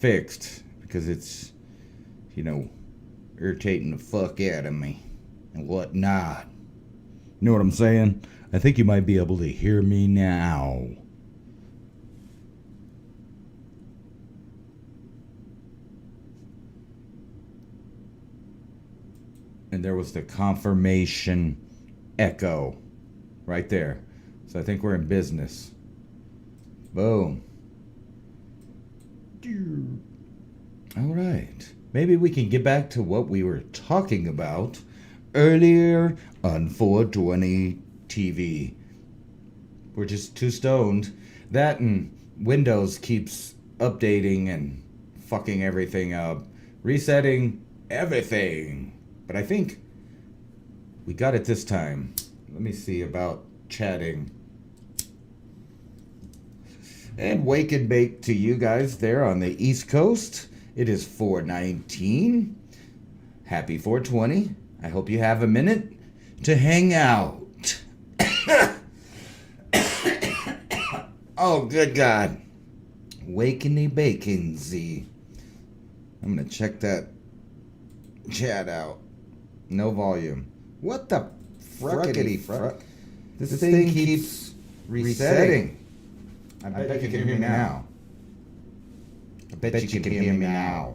fixed because it's, you know, irritating the fuck out of me and whatnot. You know what I'm saying? I think you might be able to hear me now. And there was the confirmation echo right there. So I think we're in business. Boom. All right. Maybe we can get back to what we were talking about earlier on 420 TV. We're just too stoned. That and Windows keeps updating and fucking everything up. Resetting everything. But I think we got it this time. Let me see about chatting. And wake and bake to you guys there on the East Coast. It is 4:19. Happy 420. I hope you have a minute to hang out. Oh, good God. Wakeny bacon Z. I'm going to check that chat out. No volume. What the fruckety fruck? This thing keeps resetting. I bet you can hear me now. I bet you can hear me now.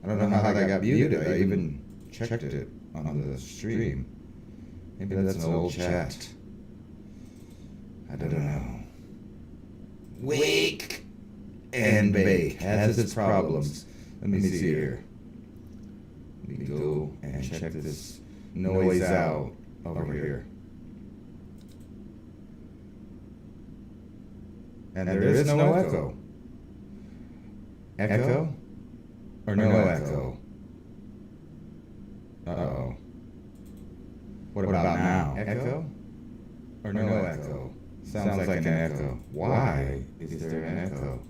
I don't know how that got muted. I even checked it on the stream. Maybe that's an old chat. I don't know. Wake and bake has its problems. Let me see here. Let me go and check this noise out over here. And there is no echo. Echo? Or no echo? Uh-oh. What about now? Echo? Or no echo? Sounds like an echo. Why is there an echo?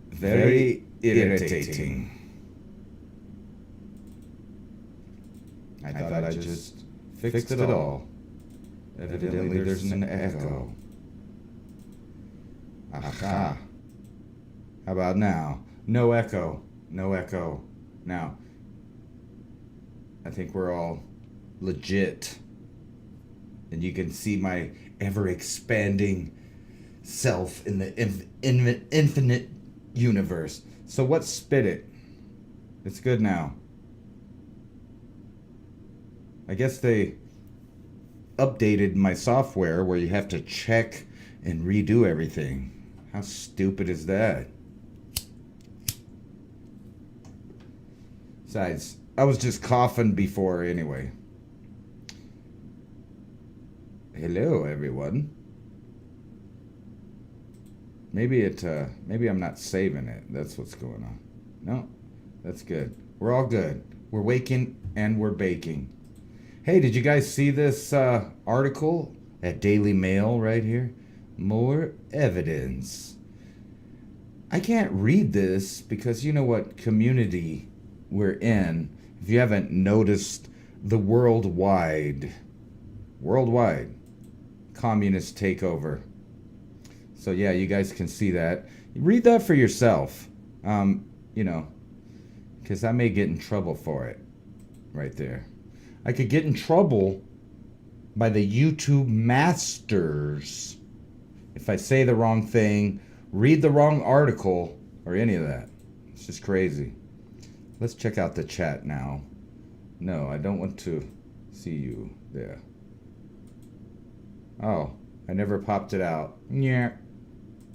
Very irritating. I thought I just fixed it all. Evidently there's an echo. Aha. How about now? No echo. No echo. Now, I think we're all legit. And you can see my ever-expanding self in the infinite universe. So what spit it? It's good now. I guess they updated my software where you have to check and redo everything. How stupid is that? Besides, I was just coughing before anyway. Hello, everyone. Maybe I'm not saving it. That's what's going on. No, that's good. We're all good. We're waking and we're baking. Hey, did you guys see this article at Daily Mail right here? More evidence. I can't read this because you know what community we're in. If you haven't noticed, the worldwide communist takeover. So yeah, you guys can see that. Read that for yourself. You know, because I may get in trouble for it right there. I could get in trouble by the YouTube masters if I say the wrong thing, read the wrong article, or any of that. It's just crazy. Let's check out the chat now. No, I don't want to see you there. Oh, I never popped it out. Yeah,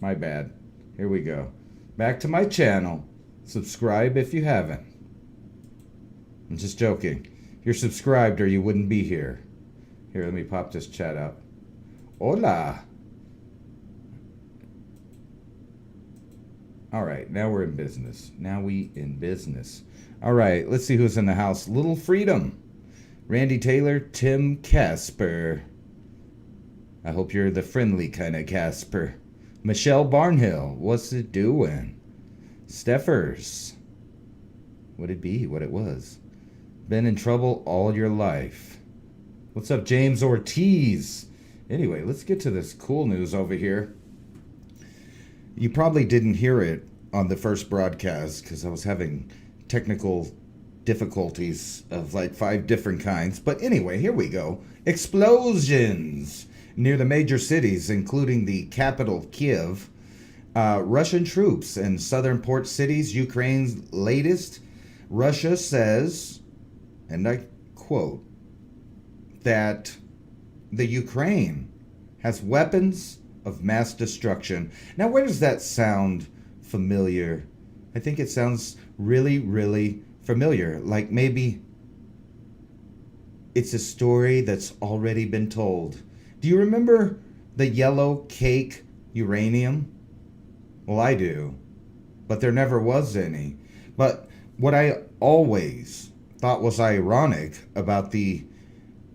my bad. Here we go. Back to my channel. Subscribe if you haven't. I'm just joking. You're subscribed or you wouldn't be here. Here, let me pop this chat up. Hola. All right, now we're in business. All right, let's see who's in the house. Little Freedom. Randy Taylor, Tim Casper. I hope you're the friendly kind of Casper. Michelle Barnhill, what's it doing? Steffers. Would it be what it was? Been in trouble all your life. What's up, James Ortiz? Anyway, let's get to this cool news over here. You probably didn't hear it on the first broadcast because I was having technical difficulties of like 5 different kinds. But anyway, here we go. Explosions near the major cities, including the capital, Kiev. Russian troops in southern port cities, Ukraine's latest. Russia says, and I quote, that the Ukraine has weapons of mass destruction. Now, where does that sound familiar? I think it sounds really, really familiar. Like maybe it's a story that's already been told. Do you remember the yellow cake uranium? Well, I do. But there never was any. But what I always thought was ironic about the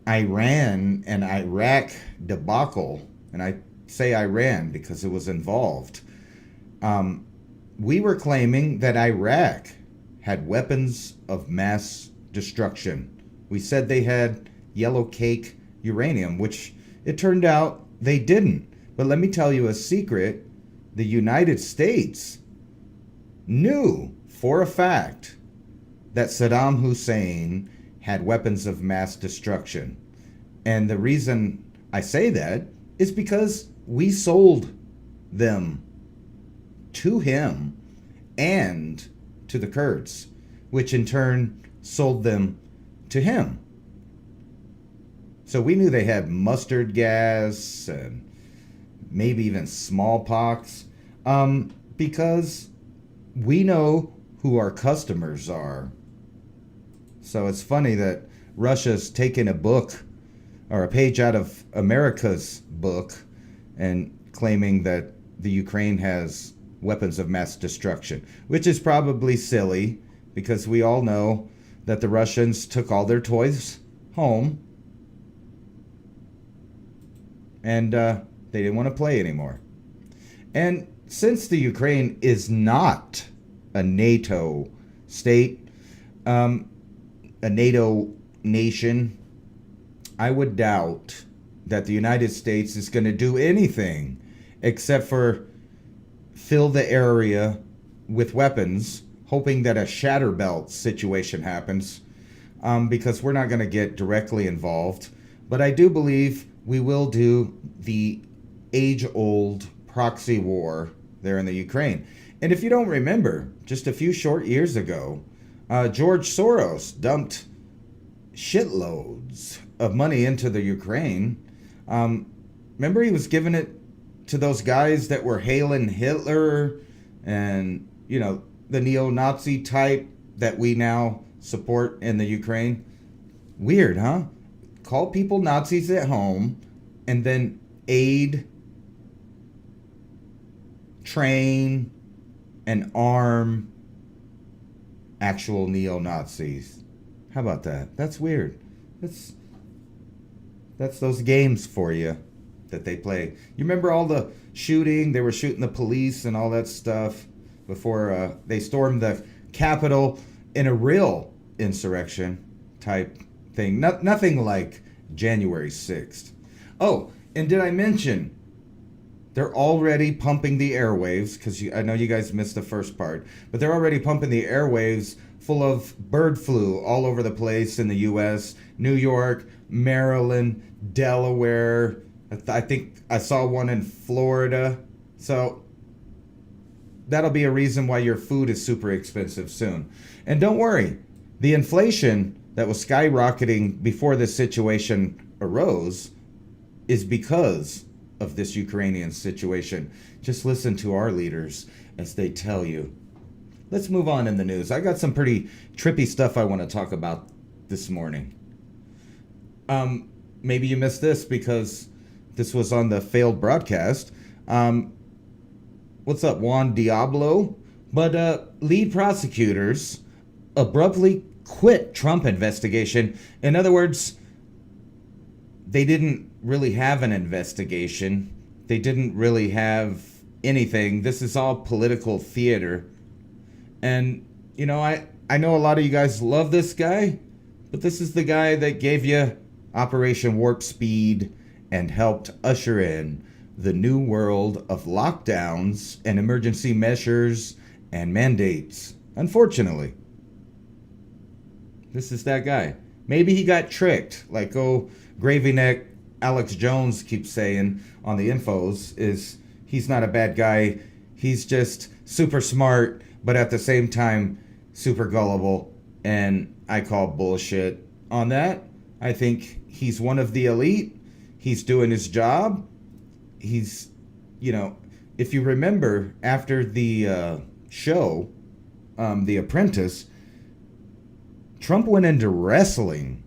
Iran and Iraq debacle, and I say Iran because it was involved, we were claiming that Iraq had weapons of mass destruction. We said they had yellow cake uranium, which it turned out they didn't. But let me tell you a secret. The United States knew for a fact that Saddam Hussein had weapons of mass destruction. And the reason I say that is because we sold them to him and to the Kurds, which in turn sold them to him. So we knew they had mustard gas and maybe even smallpox, because we know who our customers are. So it's funny that Russia's taken a book or a page out of America's book and claiming that the Ukraine has weapons of mass destruction, which is probably silly because we all know that the Russians took all their toys home and they didn't want to play anymore. And since the Ukraine is not a NATO state, a NATO nation, I would doubt that the United States is going to do anything except for fill the area with weapons, hoping that a shatter belt situation happens, because we're not going to get directly involved. But I do believe we will do the age-old proxy war there in the Ukraine. And if you don't remember, just a few short years ago, George Soros dumped shitloads of money into the Ukraine. Remember, he was giving it to those guys that were hailing Hitler and, you know, the neo-Nazi type that we now support in the Ukraine. Weird, huh? Call people Nazis at home and then aid, train, and arm actual neo-Nazis. How about that? That's weird. That's those games for you that they play. You remember all the shooting? They were shooting the police and all that stuff before they stormed the Capitol in a real insurrection type thing. Nothing like January 6th. Oh, and did I mention they're already pumping the airwaves, because I know you guys missed the first part, but they're already pumping the airwaves full of bird flu all over the place in the U.S., New York, Maryland, Delaware. I think I saw one in Florida. So that'll be a reason why your food is super expensive soon. And don't worry, the inflation that was skyrocketing before this situation arose is because of this Ukrainian situation. Just listen to our leaders as they tell you. Let's move on in the news. I got some pretty trippy stuff I want to talk about this morning. Maybe you missed this because this was on the failed broadcast. What's up, Juan Diablo? But lead prosecutors abruptly quit Trump investigation. In other words, they didn't really have an investigation. They didn't really have anything. This is all political theater. And, you know, I know a lot of you guys love this guy, but this is the guy that gave you Operation Warp Speed and helped usher in the new world of lockdowns and emergency measures and mandates. Unfortunately, this is that guy. Maybe he got tricked, like Gravy Neck Alex Jones keeps saying on the infos, is he's not a bad guy. He's just super smart, but at the same time, super gullible. And I call bullshit on that. I think he's one of the elite. He's doing his job. He's, if you remember after the show, The Apprentice, Trump went into wrestling,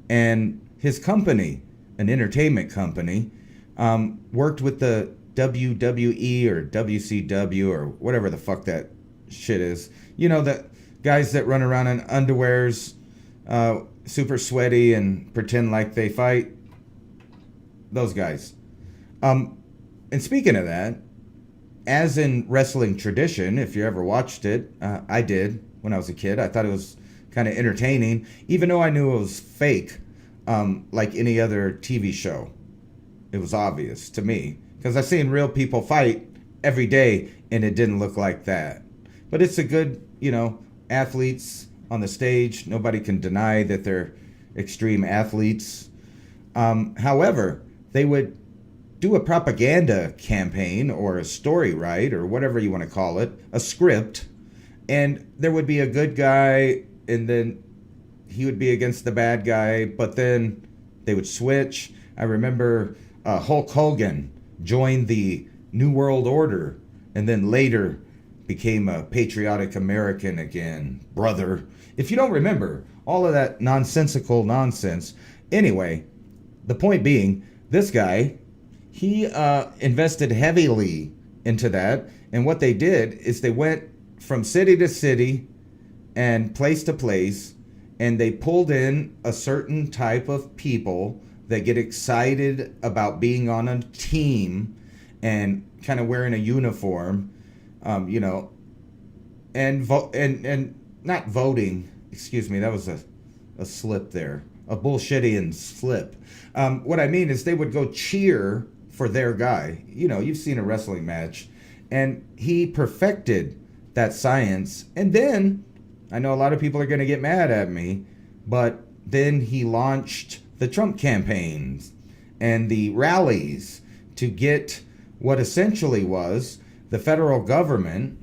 and his company, an entertainment company, worked with the WWE or WCW or whatever the fuck that shit is. The guys that run around in underwears, super sweaty and pretend like they fight. Those guys. And speaking of that, as in wrestling tradition, if you ever watched it, I did when I was a kid. I thought it was kind of entertaining, even though I knew it was fake, like any other TV show. It was obvious to me, because I've seen real people fight every day, and it didn't look like that. But it's a good, athletes on the stage. Nobody can deny that they're extreme athletes. However, they would do a propaganda campaign or a story, right? Or whatever you want to call it, a script. And there would be a good guy, and then he would be against the bad guy, but then they would switch. I remember Hulk Hogan joined the New World Order and then later became a patriotic American again, brother. If you don't remember, all of that nonsensical nonsense. Anyway, the point being, this guy, he invested heavily into that. And what they did is they went from city to city and place to place, and they pulled in a certain type of people that get excited about being on a team and kind of wearing a uniform, and not voting. Excuse me, that was a slip there, a bullshittian slip. What I mean is they would go cheer for their guy. You've seen a wrestling match, and he perfected that science. And then I know a lot of people are going to get mad at me, but then he launched the Trump campaigns and the rallies to get what essentially was the federal government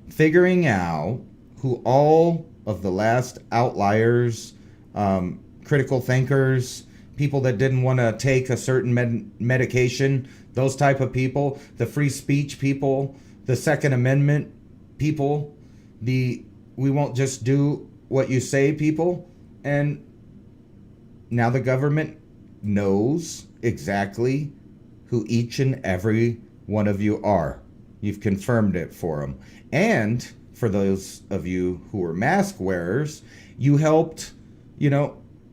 figuring out who all of the last outliers, critical thinkers, people that didn't want to take a certain medication, those type of people, the free speech people, the Second Amendment people, the we won't just do what you say people. And now the government knows exactly who each and every one of you are. You've confirmed it for them. And for those of you who are mask wearers, you helped,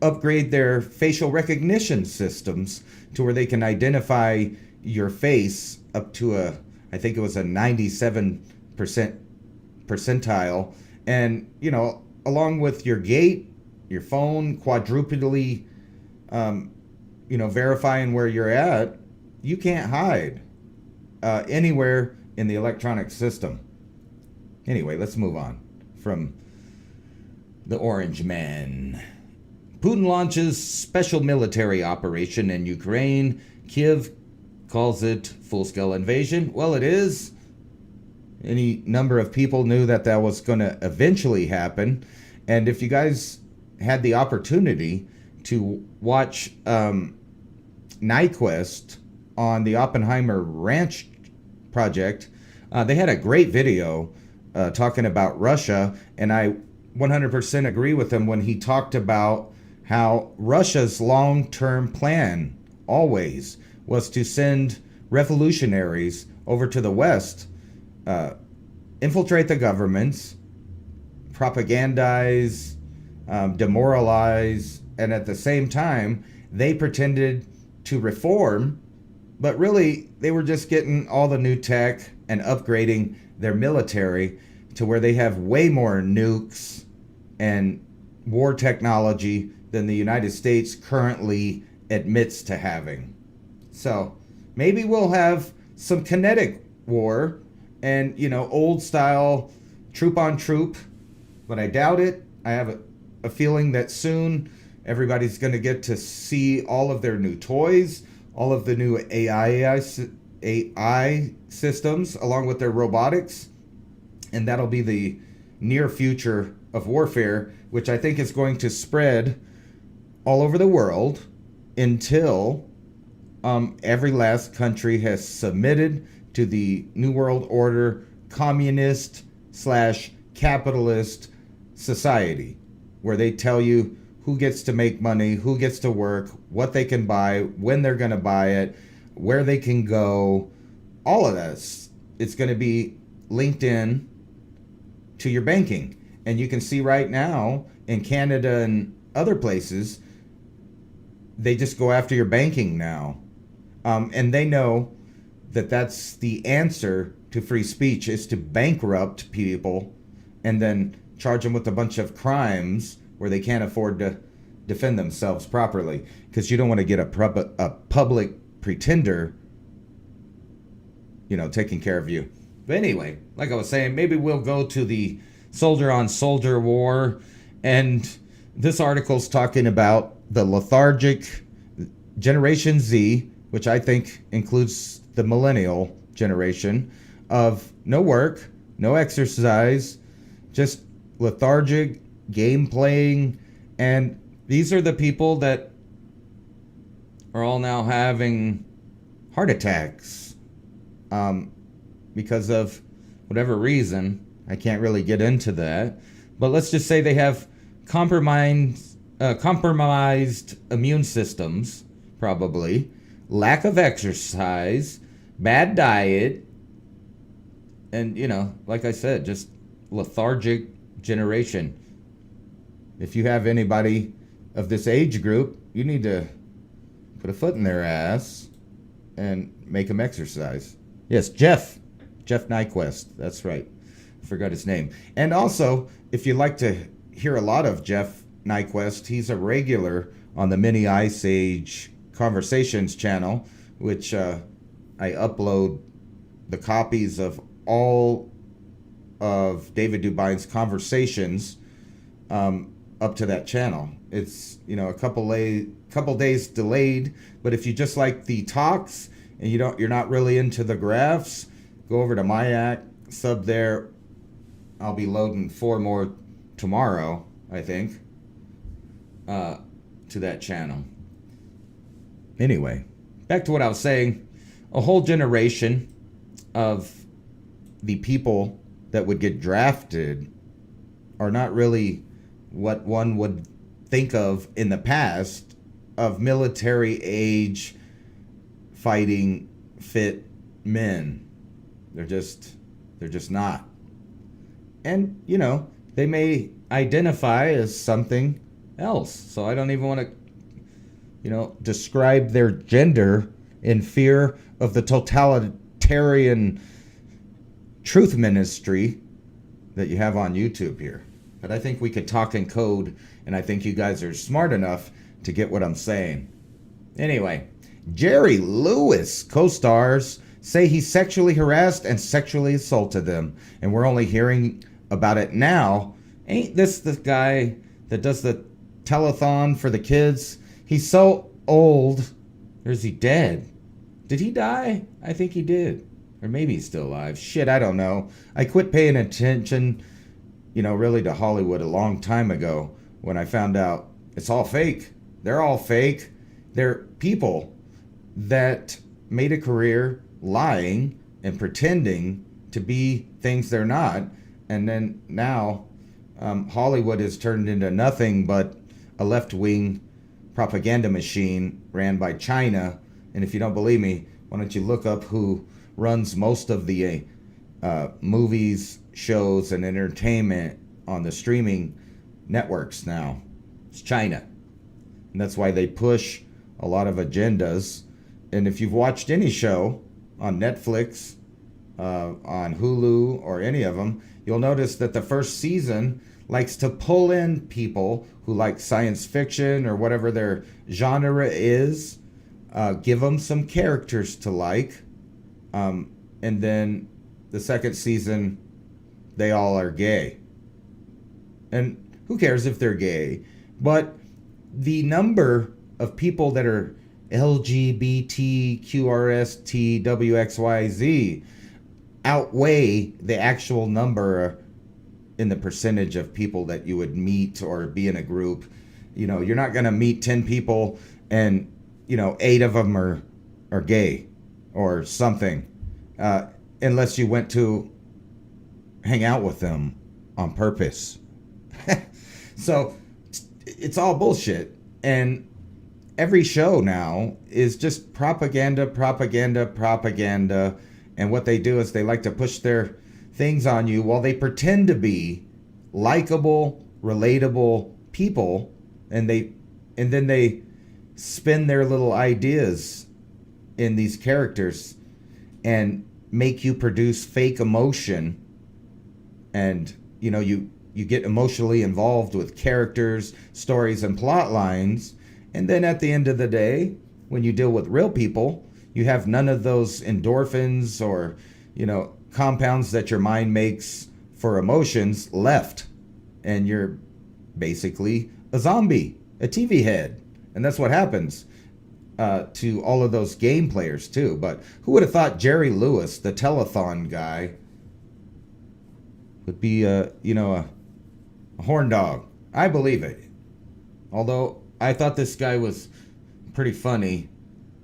upgrade their facial recognition systems to where they can identify your face up to I think it was a 97% percentile. And, along with your gait, your phone, quadrupedly, verifying where you're at, you can't hide anywhere in the electronic system. Anyway, let's move on from the Orange Man. Putin launches special military operation in Ukraine. Kiev calls it full-scale invasion. Well, it is. Any number of people knew that was going to eventually happen. And if you guys had the opportunity to watch Nyquist on the Oppenheimer Ranch project, they had a great video talking about Russia, and I 100% agree with him when he talked about how Russia's long-term plan always was to send revolutionaries over to the West, infiltrate the governments, propagandize, demoralize, and at the same time, they pretended to reform, but really they were just getting all the new tech and upgrading their military to where they have way more nukes and war technology than the United States currently admits to having. So maybe we'll have some kinetic war and, old style troop on troop, but I doubt it. I have a feeling that soon everybody's going to get to see all of their new toys, all of the new AI systems, along with their robotics, and that'll be the near future of warfare, which I think is going to spread all over the world until every last country has submitted to the New World Order communist / capitalist society, where they tell you who gets to make money, who gets to work, what they can buy, when they're going to buy it, where they can go, all of that. It's going to be linked in to your banking. And you can see right now in Canada and other places, they just go after your banking now. And they know that that's the answer to free speech, is to bankrupt people and then charge them with a bunch of crimes where they can't afford to defend themselves properly. Because you don't want to get a public pretender, taking care of you. But anyway, like I was saying, maybe we'll go to the soldier on soldier war. And this article's talking about the Lethargic Generation Z, which I think includes the millennial generation, of no work, no exercise, just lethargic, game playing. And these are the people that are all now having heart attacks because of whatever reason. I can't really get into that. But let's just say they have compromised immune systems, probably, lack of exercise, bad diet, and, like I said, just lethargic generation. If you have anybody of this age group, you need to put a foot in their ass and make them exercise. Yes, Jeff Nyquist. That's right. I forgot his name. And also, if you like to hear a lot of Jeff Nyquist, he's a regular on the Mini Ice Age Conversations channel, which I upload the copies of all of David Dubine's conversations up to that channel. It's a couple days delayed, but if you just like the talks and you're not really into the graphs, go over to my sub there. I'll be loading 4 more tomorrow, I think, to that channel. Anyway, back to what I was saying. A whole generation of the people that would get drafted are not really what one would think of in the past of military age fighting fit men. They're just not. And, they may identify as something else. So I don't even want to, describe their gender in fear of the totalitarian truth ministry that you have on YouTube here. But I think we could talk in code, and I think you guys are smart enough to get what I'm saying. Anyway, Jerry Lewis co-stars say he sexually harassed and sexually assaulted them, and we're only hearing about it now. Ain't this the guy that does the telethon for the kids? He's so old. Or is he dead? Did he die? I think he did. Or maybe he's still alive. Shit, I don't know. I quit paying attention, really to Hollywood a long time ago when I found out it's all fake. They're all fake. They're people that made a career lying and pretending to be things they're not. And then now Hollywood has turned into nothing but a left-wing propaganda machine ran by China. And if you don't believe me, why don't you look up who runs most of the movies, shows, and entertainment on the streaming networks now? It's China. And that's why they push a lot of agendas. And if you've watched any show on Netflix, on Hulu, or any of them, you'll notice that the first season likes to pull in people who like science fiction or whatever their genre is, give them some characters to like, And then the second season, they all are gay. And who cares if they're gay? But the number of people that are LGBTQRSTWXYZ outweigh the actual number in the percentage of people that you would meet or be in a group. You know, you're not going to meet 10 people and, 8 of them are gay or something, unless you went to hang out with them on purpose. So it's all bullshit. And every show now is just propaganda. And what they do is they like to push their things on you while they pretend to be likable, relatable people, and then they spin their little ideas in these characters and make you produce fake emotion. And you get emotionally involved with characters, stories, and plot lines. And then at the end of the day, when you deal with real people, you have none of those endorphins or, compounds that your mind makes for emotions left. And you're basically a zombie, a TV head. And that's what happens to all of those game players too. But who would have thought Jerry Lewis, the telethon guy, would be a horn dog? I believe it. Although I thought this guy was pretty funny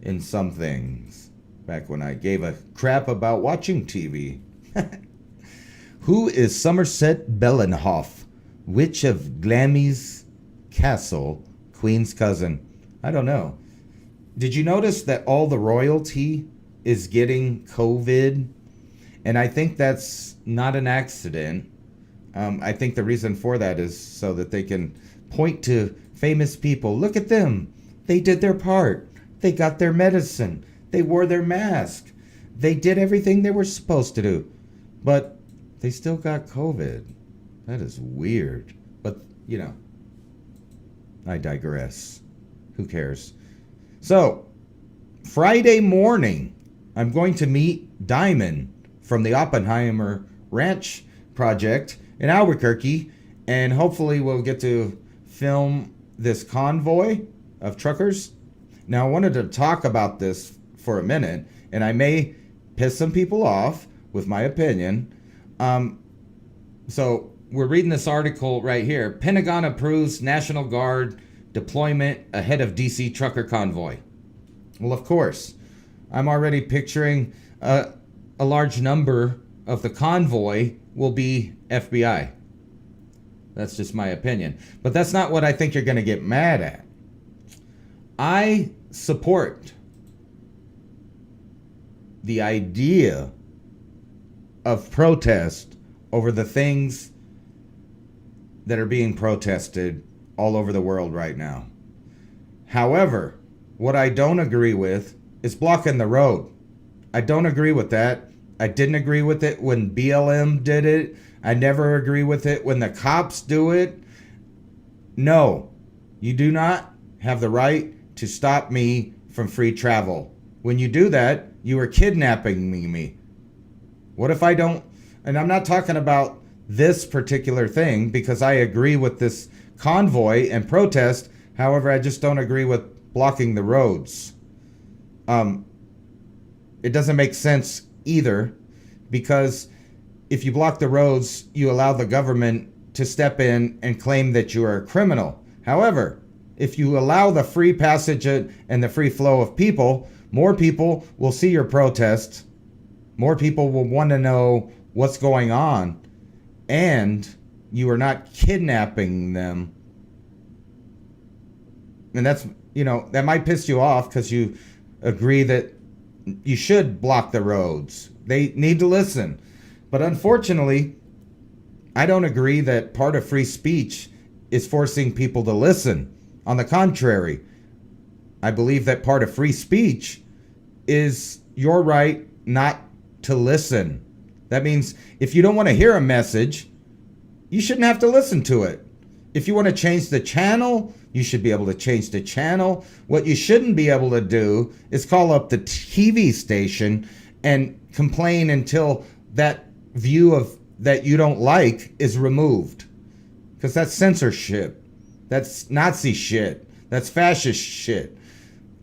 in some things back when I gave a crap about watching TV. Who is Somerset Bellenhoff? Which of Glammy's castle, Queen's cousin? I don't know. Did you notice that all the royalty is getting COVID? And I think that's not an accident. I think the reason for that is so that they can point to famous people. Look at them. They did their part. They got their medicine. They wore their mask. They did everything they were supposed to do. But they still got COVID. That is weird. But, I digress. Who cares? So, Friday morning, I'm going to meet Diamond from the Oppenheimer Ranch project in Albuquerque, and hopefully we'll get to film this convoy of truckers. Now, I wanted to talk about this for a minute, and I may piss some people off with my opinion. So we're reading this article right here. Pentagon approves National Guard deployment ahead of DC trucker convoy. Well, of course, I'm already picturing a large number of the convoy will be FBI. That's just my opinion. But that's not what I think you're going to get mad at. I support the idea of protest over the things that are being protested all over the world right now. However, what I don't agree with is blocking the road. I don't agree with that. I didn't agree with it when BLM did it. I never agree with it when the cops do it. No, you do not have the right to stop me from free travel. When you do that, you are kidnapping me. What if I don't? And I'm not talking about this particular thing because I agree with this convoy and protest. However, I just don't agree with blocking the roads. It doesn't make sense either, because if you block the roads, you allow the government to step in and claim that you are a criminal. However, if you allow the free passage and the free flow of people, more people will see your protest. More people will want to know what's going on, and you are not kidnapping them. And that's, that might piss you off because you agree that you should block the roads. They need to listen. But unfortunately, I don't agree that part of free speech is forcing people to listen. On the contrary, I believe that part of free speech is your right not to listen. That means if you don't want to hear a message, you shouldn't have to listen to it. If you want to change the channel, you should be able to change the channel. What you shouldn't be able to do is call up the TV station and complain until that view of that you don't like is removed. Because that's censorship. That's Nazi shit. That's fascist shit.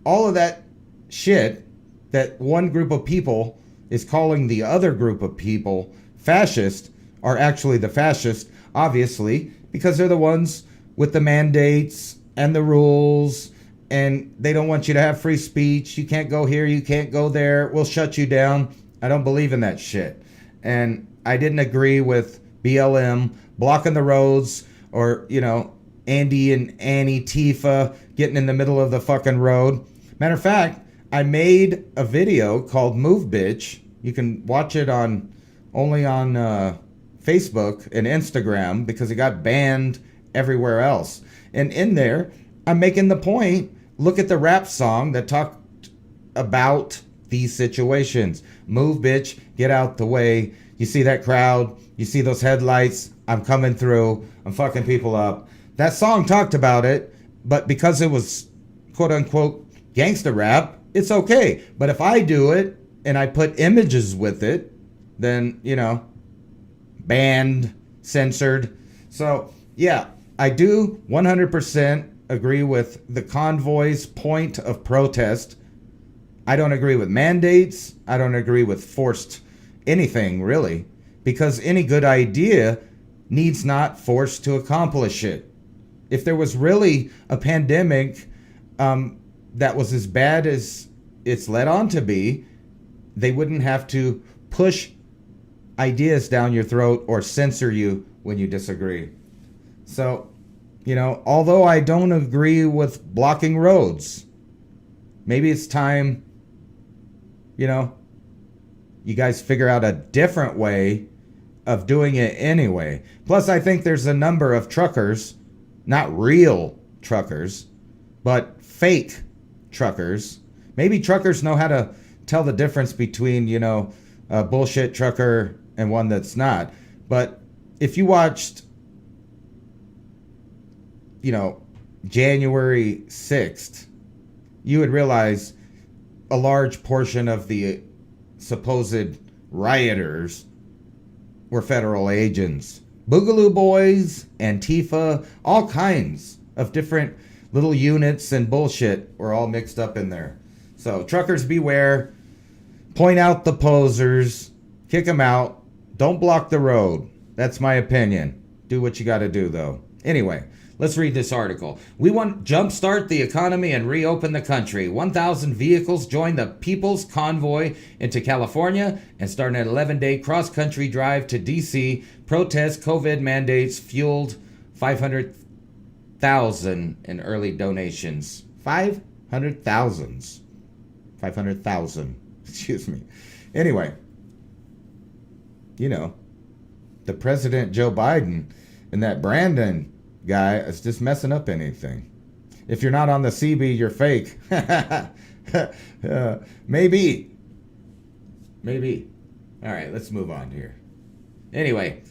All of that shit that one group of people is calling the other group of people fascist are actually the fascists, obviously, because they're the ones with the mandates and the rules, and they don't want you to have free speech. You can't go here, you can't go there, we'll shut you down. I don't believe in that shit. And I didn't agree with BLM blocking the roads, or, Andy and Annie Tifa getting in the middle of the fucking road. Matter of fact, I made a video called Move Bitch. You can watch it only on Facebook and Instagram because it got banned everywhere else. And in there, I'm making the point, look at the rap song that talked about these situations. Move, bitch, get out the way. You see that crowd? You see those headlights? I'm coming through. I'm fucking people up. That song talked about it, but because it was quote unquote gangster rap, it's okay. But if I do it and I put images with it, then, banned, censored. So, yeah, I do 100% agree with the convoy's point of protest. I don't agree with mandates. I don't agree with forced anything, really, because any good idea needs not force to accomplish it. If there was really a pandemic that was as bad as it's led on to be, they wouldn't have to push ideas down your throat or censor you when you disagree. So, although I don't agree with blocking roads, maybe it's time, you guys figure out a different way of doing it anyway. Plus, I think there's a number of truckers, not real truckers, but fake truckers. Maybe truckers know how to tell the difference between, a bullshit trucker and one that's not. But if you watched, January 6th, you would realize a large portion of the supposed rioters were federal agents. Boogaloo Boys, Antifa, all kinds of different little units and bullshit were all mixed up in there. So truckers beware. Point out the posers. Kick them out. Don't block the road. That's my opinion. Do what you got to do, though. Anyway, let's read this article. We want to jumpstart the economy and reopen the country. 1,000 vehicles join the People's Convoy into California and start an 11-day cross-country drive to D.C. Protest COVID mandates fueled 500,000 in early donations. 500,000. 500,000. Excuse me. Anyway, the President Joe Biden and that Brandon guy is just messing up anything. If you're not on the CB, you're fake. Maybe. All right, let's move on here. Anyway,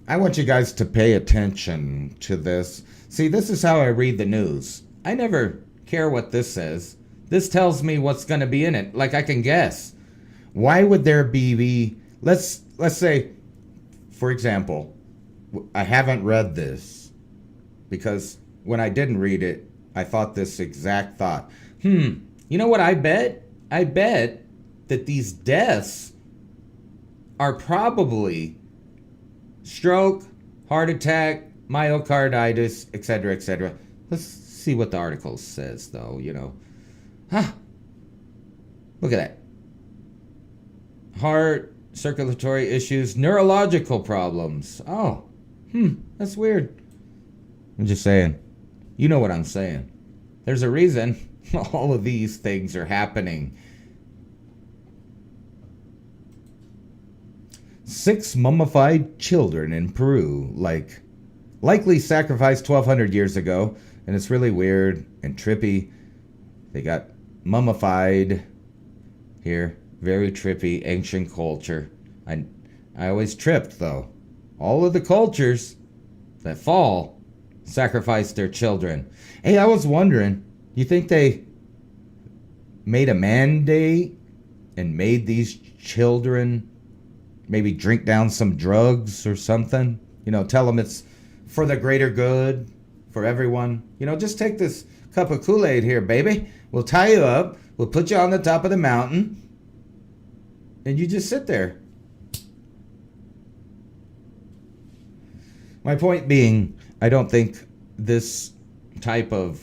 I want you guys to pay attention to this. See, this is how I read the news. I never care what this says. This tells me what's going to be in it. Like I can guess. Why would there be let's say, for example, I haven't read this because when I didn't read it, I thought this exact thought. You know what I bet? I bet that these deaths are probably stroke, heart attack, myocarditis, etc., etc. Let's see what the article says, though, Look at that. Heart, circulatory issues, neurological problems. Oh, that's weird. I'm just saying. You know what I'm saying. There's a reason all of these things are happening. 6 mummified children in Peru, likely sacrificed 1,200 years ago, and it's really weird and trippy. They got mummified here. Very trippy, ancient culture. I always tripped, though. All of the cultures that fall sacrifice their children. Hey, I was wondering, you think they made a mandate and made these children maybe drink down some drugs or something. Tell them it's for the greater good, for everyone. Just take this cup of Kool-Aid here, baby. We'll tie you up. We'll put you on the top of the mountain. And you just sit there. My point being, I don't think this type of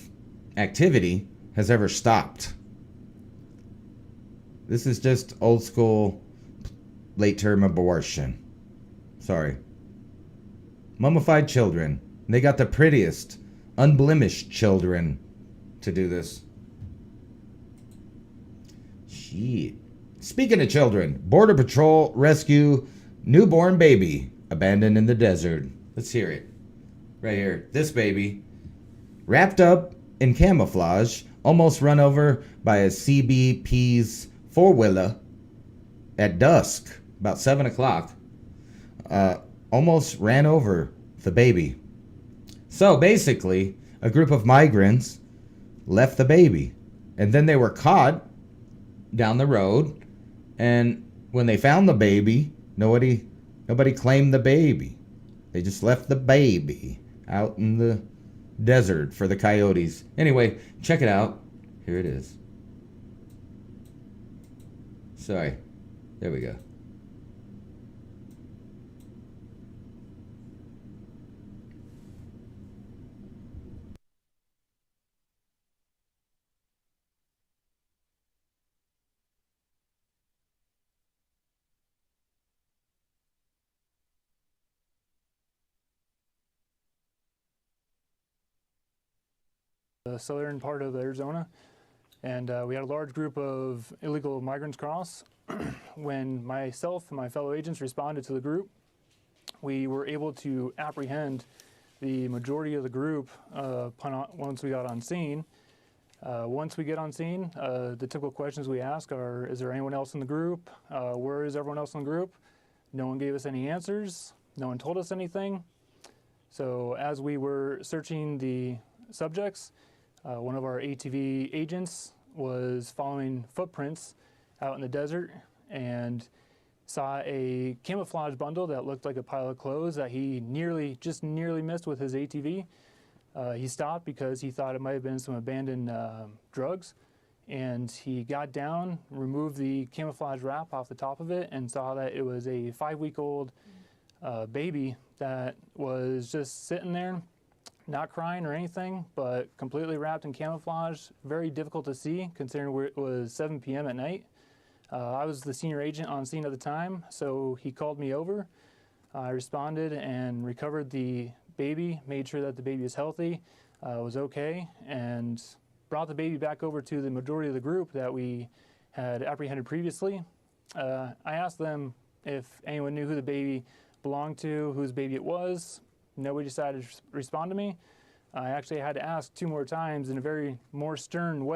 activity has ever stopped. This is just old school late-term abortion. Sorry. Mummified children. They got the prettiest, unblemished children to do this. Shit. Speaking of children, Border Patrol rescue newborn baby abandoned in the desert. Let's hear it. Right here. This baby, wrapped up in camouflage, almost run over by a CBP's four-wheeler at dusk, about 7 o'clock. Almost ran over the baby. So basically, a group of migrants left the baby. And then they were caught down the road. And when they found the baby, nobody claimed the baby. They just left the baby out in the desert for the coyotes. Anyway, check it out. Here it is. Sorry. There we go. The southern part of Arizona, and we had a large group of illegal migrants cross. When myself and my fellow agents responded to the group, we were able to apprehend the majority of the group once we got on scene. Once we get on scene, the typical questions we ask are, is there anyone else in the group? Where is everyone else in the group? No one gave us any answers. No one told us anything. So as we were searching the subjects, one of our ATV agents was following footprints out in the desert and saw a camouflage bundle that looked like a pile of clothes that he just nearly missed with his ATV. He stopped because he thought it might have been some abandoned drugs, and he got down, removed the camouflage wrap off the top of it, and saw that it was a 5-week-old baby that was just sitting there, not crying or anything, but completely wrapped in camouflage. Very difficult to see considering it was 7 p.m. at night. I was the senior agent on scene at the time, so he called me over. I responded and recovered the baby, made sure that the baby was healthy, was okay, and brought the baby back over to the majority of the group that we had apprehended previously. I asked them if anyone knew who the baby belonged to, whose baby it was. Nobody decided to respond to me. I actually had to ask 2 more times in a very more stern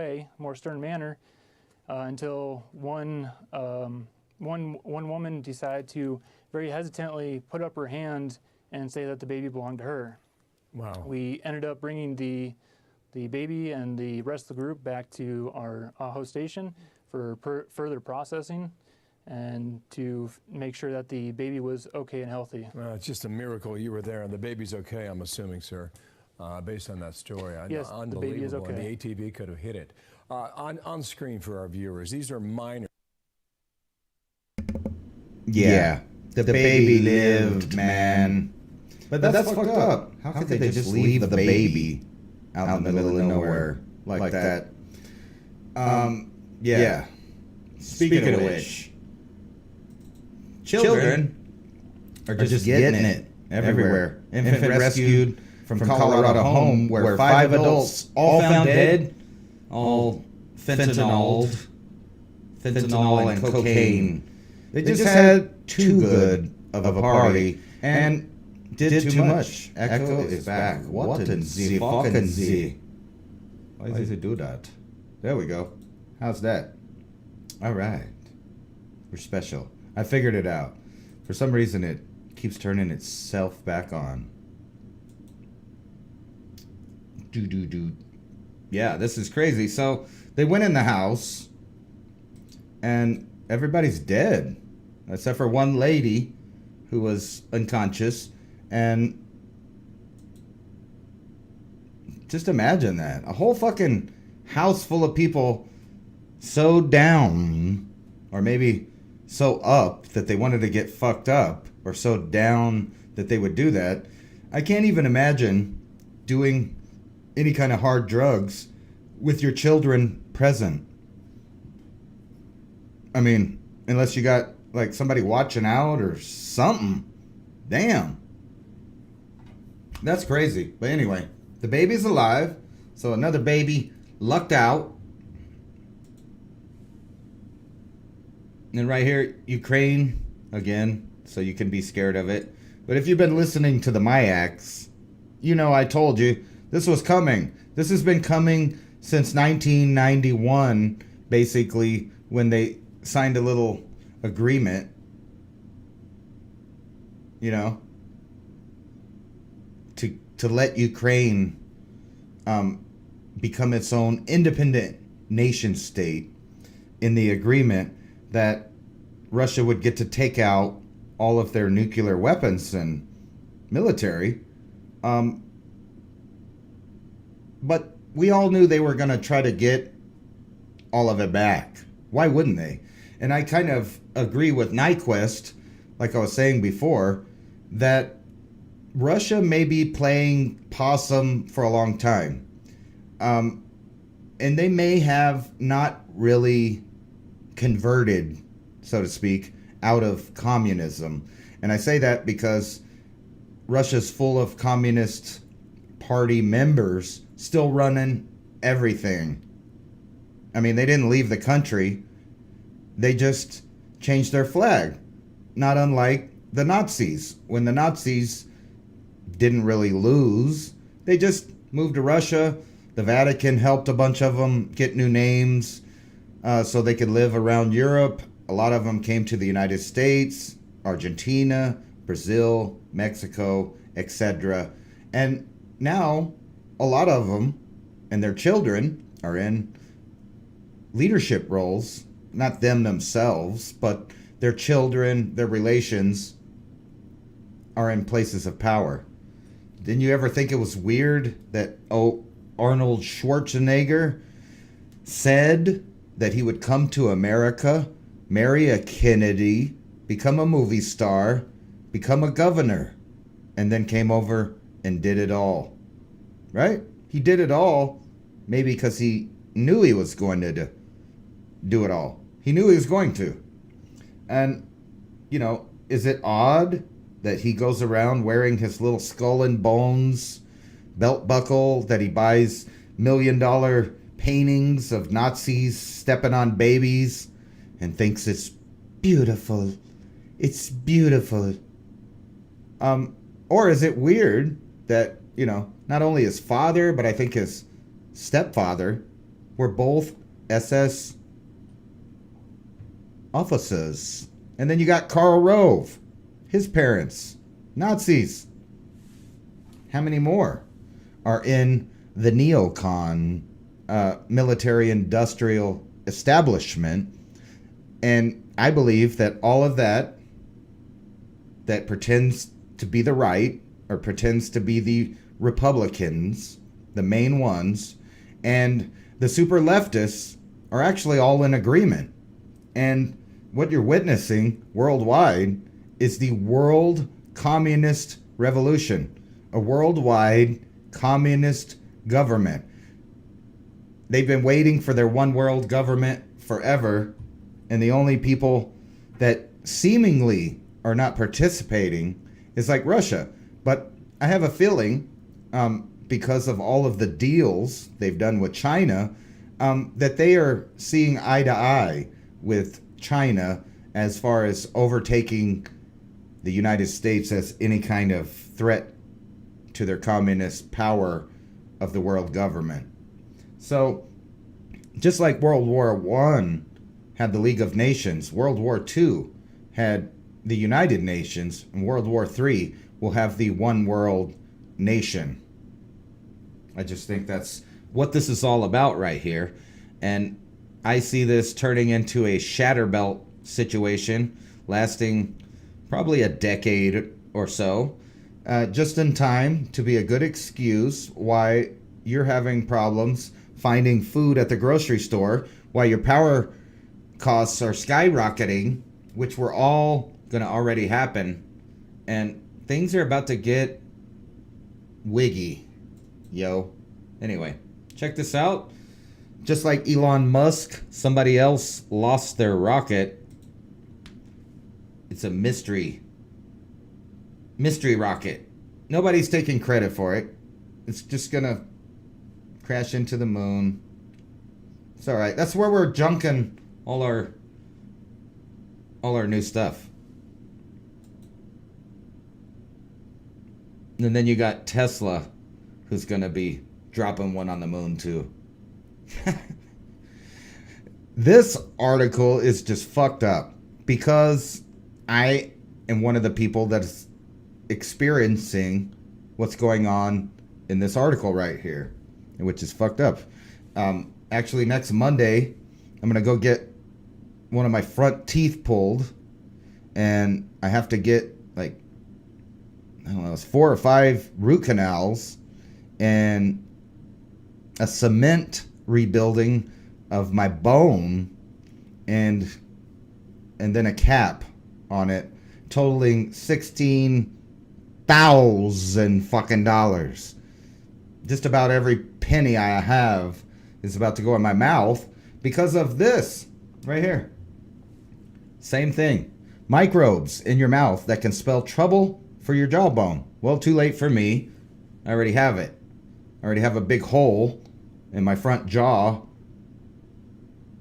manner, until one woman decided to very hesitantly put up her hand and say that the baby belonged to her. Wow. We ended up bringing the baby and the rest of the group back to our Ajo station for further processing and to make sure that the baby was okay and healthy. It's just a miracle you were there, and the baby's okay, I'm assuming, sir, based on that story. Yes, the baby is okay. And the ATV could have hit it. On screen for our viewers, these are minor. Yeah, the baby lived, man. But that's fucked up. How could they just leave the baby out in the middle of nowhere like that? Yeah. Speaking of which, children are just getting it everywhere. Infant rescued from Colorado home where 5 adults all found dead, all fentanyl and cocaine. They just had too good of a party and did too much. Echo is back. What in the fucking Z? Why does it do that? There we go. How's that? All right. We're special. I figured it out. For some reason, it keeps turning itself back on. Yeah, this is crazy. So they went in the house, and everybody's dead, except for one lady who was unconscious. And just imagine that. A whole fucking house full of people so down, or maybe so up that they wanted to get fucked up, or so down that they would do that. I can't even imagine doing any kind of hard drugs with your children present. I mean, unless you got like somebody watching out or something. Damn. That's crazy. But anyway, the baby's alive. So another baby lucked out. And right here, Ukraine, again, so you can be scared of it. But if you've been listening to the Mayaks, you know I told you this was coming. This has been coming since 1991, basically, when they signed a little agreement, you know, to let Ukraine become its own independent nation state, in the agreement that Russia would get to take out all of their nuclear weapons and military. But we all knew they were going to try to get all of it back. Why wouldn't they? And I kind of agree with Nyquist, like I was saying before, that Russia may be playing possum for a long time. And they may have not really converted, so to speak, out of communism. And I say that because Russia's full of Communist Party members still running everything. I mean, they didn't leave the country. They just changed their flag. Not unlike the Nazis. When the Nazis didn't really lose, they just moved to Russia. The Vatican helped a bunch of them get new names so they could live around Europe. A lot of them came to the United States, Argentina, Brazil, Mexico, etc. And now a lot of them and their children are in leadership roles. Not them themselves, but their children, their relations are in places of power. Didn't you ever think it was weird that Arnold Schwarzenegger said that he would come to America, marry a Kennedy, become a movie star, become a governor, and then came over and did it all? Right? He did it all maybe because he knew he was going to do it all. He knew he was going to. And, you know, is it odd that he goes around wearing his little skull and bones belt buckle, that he buys $1 million paintings of Nazis stepping on babies and thinks it's beautiful? It's beautiful. Or is it weird that, you know, not only his father, but I think his stepfather were both SS officers? And then you got Karl Rove, his parents, Nazis. How many more are in the neocon military industrial establishment? And I believe that all of that pretends to be the right, or pretends to be the Republicans, the main ones, and the super leftists are actually all in agreement. And what you're witnessing worldwide is the world communist revolution, a worldwide communist government. They've been waiting for their one world government forever, and the only people that seemingly are not participating is like Russia. But I have a feeling, because of all of the deals they've done with China, that they are seeing eye to eye with China as far as overtaking the United States as any kind of threat to their communist power of the world government. So, just like World War I had the League of Nations, World War II had the United Nations, and World War III will have the one world nation. I just think that's what this is all about right here. And I see this turning into a Shatterbelt situation lasting probably a decade or so, just in time to be a good excuse why you're having problems finding food at the grocery store, why your power costs are skyrocketing, which were all going to already happen, and things are about to get wiggy, yo. Anyway, check this out. Just like Elon Musk, somebody else lost their rocket. It's a mystery rocket. Nobody's taking credit for it. It's just gonna crash into the moon. It's all right. That's where we're junking all our new stuff. And then you got Tesla, who's gonna be dropping one on the moon too. This article is just fucked up because I am one of the people that's experiencing what's going on in this article right here, which is fucked up. Actually, next Monday, I'm going to go get one of my front teeth pulled, and I have to get, like, I don't know, it's 4 or 5 root canals and a cement rebuilding of my bone and then a cap on it, totaling $16,000 fucking dollars. Just about every penny I have is about to go in my mouth because of this right here. Same thing. Microbes in your mouth that can spell trouble for your jawbone. Well, too late for me. I already have it. I already have a big hole in my front jaw,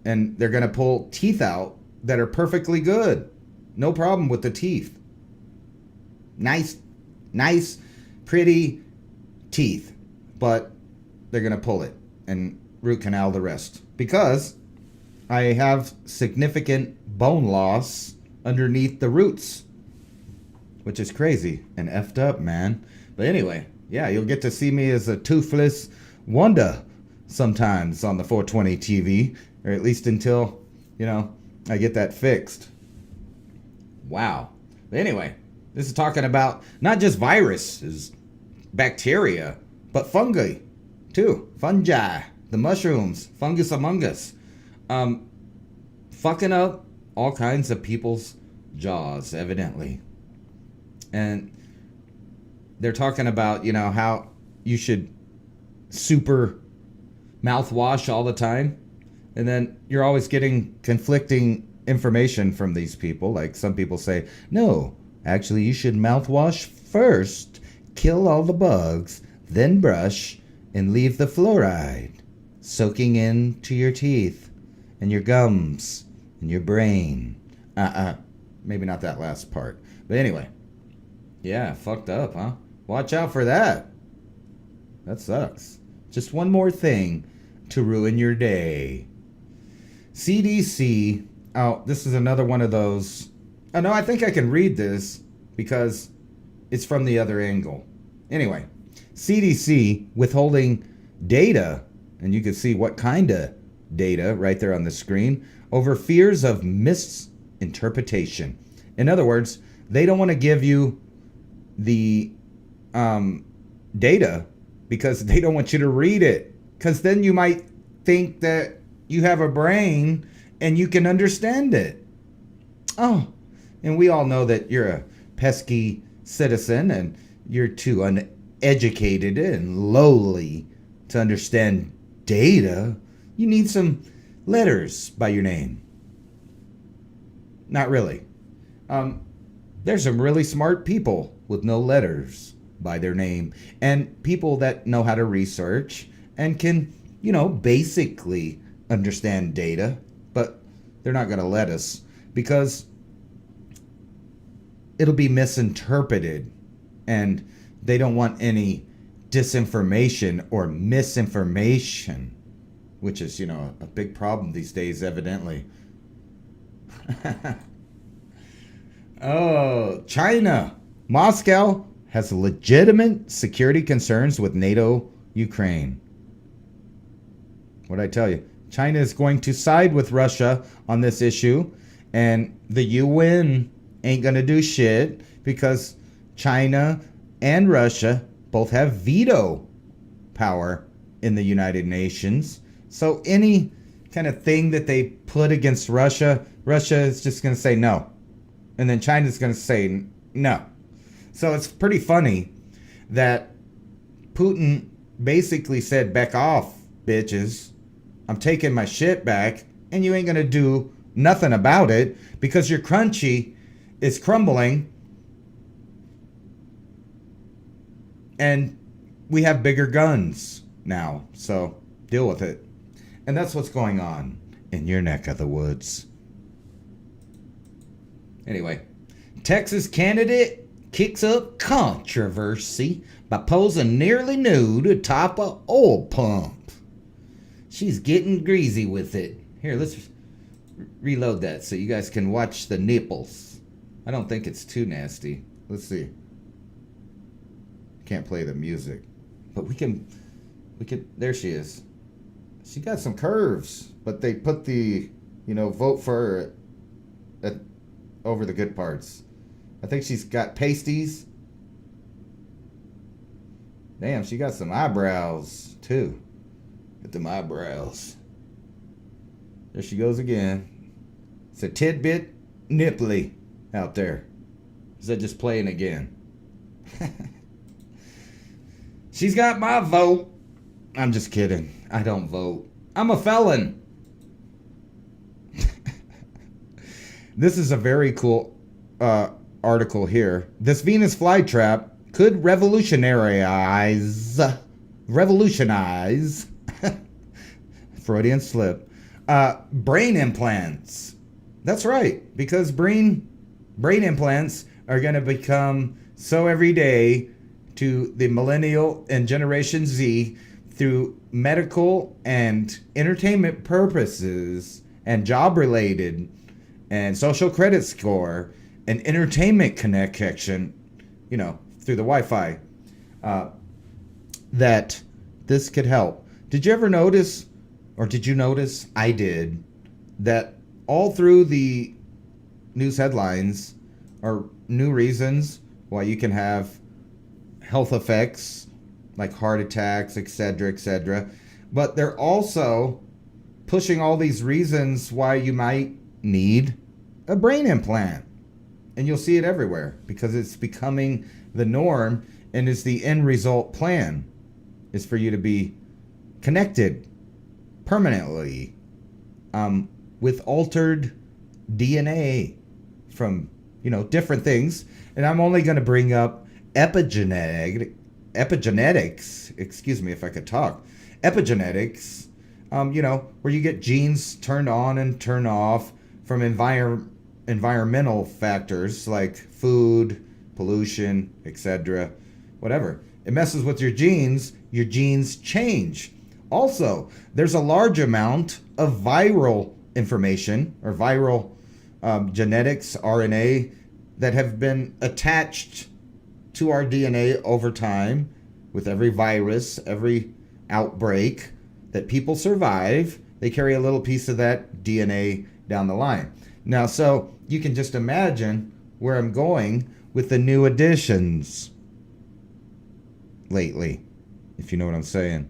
and they're going to pull teeth out that are perfectly good. No problem with the teeth. Nice, pretty teeth. But they're going to pull it and root canal the rest. Because I have significant bone loss underneath the roots. Which is crazy and effed up, man. But anyway, yeah, you'll get to see me as a toothless wonder sometimes on the 420 TV. Or at least until, I get that fixed. Wow. But anyway, this is talking about not just viruses, bacteria, but fungi, too. Fungi, the mushrooms, fungus among us. Fucking up all kinds of people's jaws, evidently. And they're talking about, how you should super mouthwash all the time. And then you're always getting conflicting information from these people. Like some people say, no, actually you should mouthwash first, kill all the bugs, then brush, and leave the fluoride soaking into your teeth and your gums and your brain. Maybe not that last part. But anyway, yeah, fucked up, huh? Watch out for that. That sucks. Just one more thing to ruin your day. CDC, this is another one of those. Oh, no, I think I can read this because it's from the other angle. Anyway, CDC withholding data, and you can see what kind of data right there on the screen, over fears of misinterpretation. In other words, they don't want to give you the data because they don't want you to read it. Because then you might think that you have a brain and you can understand it. Oh, and we all know that you're a pesky citizen and you're too uneducated and lowly to understand data. You need some letters by your name. Not really. There's some really smart people with no letters by their name, and people that know how to research and can, basically understand data, but they're not going to let us because it'll be misinterpreted, and they don't want any disinformation or misinformation, which is, a big problem these days, evidently. Oh, China. Moscow has legitimate security concerns with NATO Ukraine. What'd I tell you? China is going to side with Russia on this issue And the UN ain't going to do shit because China and Russia both have veto power in the United Nations. So any kind of thing that they put against Russia, Russia is just going to say no. And then China's going to say no. So it's pretty funny that Putin basically said, back off, bitches. I'm taking my shit back, and you ain't going to do nothing about it because your crunchy is crumbling and we have bigger guns now. So deal with it. And that's what's going on in your neck of the woods. Anyway, Texas candidate kicks up controversy by posing nearly nude atop a oil pump. She's getting greasy with it. Here, let's reload that so you guys can watch the nipples. I don't think it's too nasty. Let's see. Can't play the music, but we can. There she is. She got some curves, but they put the, vote for her over the good parts. I think she's got pasties. Damn, she got some eyebrows too. Get them eyebrows. There she goes again. It's a tidbit nipply out there. Is that just playing again? She's got my vote. I'm just kidding. I don't vote. I'm a felon. This is a very cool article here. This Venus flytrap could revolutionize Freudian slip, brain implants. That's right, because brain implants are going to become so everyday to the millennial and Generation Z through medical and entertainment purposes and job related and social credit score and entertainment connection, through the Wi-Fi, that this could help. Did you ever notice, or did you notice, I did, that all through the news headlines are new reasons why you can have health effects like heart attacks, etc., but they're also pushing all these reasons why you might need a brain implant. And you'll see it everywhere because it's becoming the norm, and is the end result plan is for you to be connected permanently with altered DNA from different things. And I'm only going to bring up epigenetics, excuse me if I could talk, epigenetics, where you get genes turned on and turned off from environmental factors like food, pollution, etc., whatever. It messes with your genes change. Also, there's a large amount of viral information or viral genetics, RNA, that have been attached to our DNA over time with every virus, every outbreak that people survive. They carry a little piece of that DNA down the line. Now, so you can just imagine where I'm going with the new additions lately, if you know what I'm saying.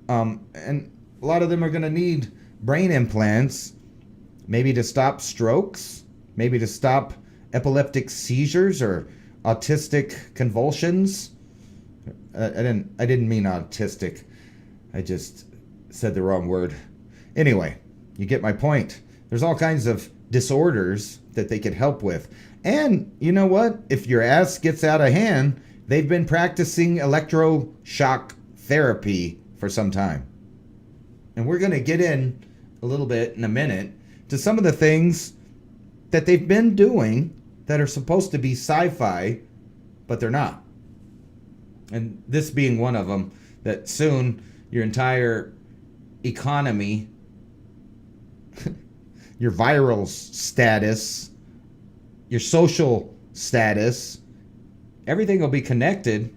And a lot of them are going to need brain implants, maybe to stop strokes, maybe to stop epileptic seizures or autistic convulsions. I didn't mean autistic. I just said the wrong word. Anyway, you get my point. There's all kinds of disorders that they could help with. And you know what? If your ass gets out of hand, they've been practicing electroshock therapy for some time. And we're going to get in a little bit in a minute to some of the things that they've been doing that are supposed to be sci-fi, but they're not. And this being one of them, that soon your entire economy, your viral status, your social status, everything will be connected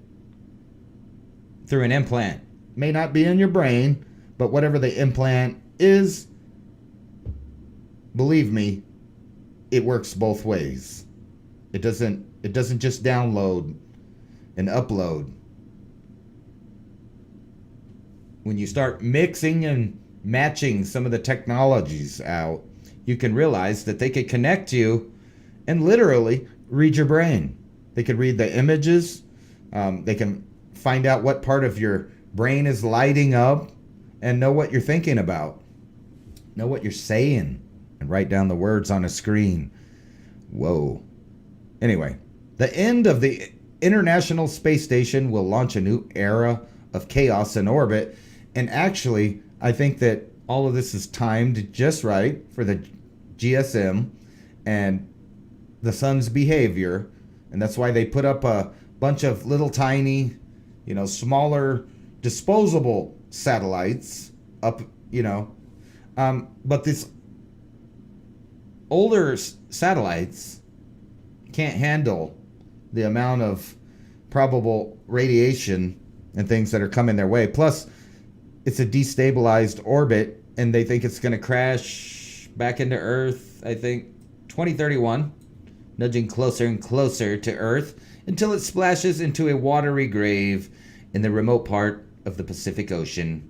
through an implant. May not be in your brain, but whatever the implant is, believe me, it works both ways. It doesn't just download and upload. When you start mixing and matching some of the technologies out, you can realize that they could connect you and literally read your brain. They could read the images. They can find out what part of your brain is lighting up and know what you're thinking about, know what you're saying, and write down the words on a screen. Whoa. Anyway, the end of the International Space Station will launch a new era of chaos in orbit. And actually, I think that all of this is timed just right for the GSM and the sun's behavior. And that's why they put up a bunch of little tiny, smaller disposable satellites up, but these older satellites can't handle the amount of probable radiation and things that are coming their way. Plus, it's a destabilized orbit, and they think it's going to crash back into Earth, I think, 2031, nudging closer and closer to Earth until it splashes into a watery grave in the remote part of the Pacific Ocean.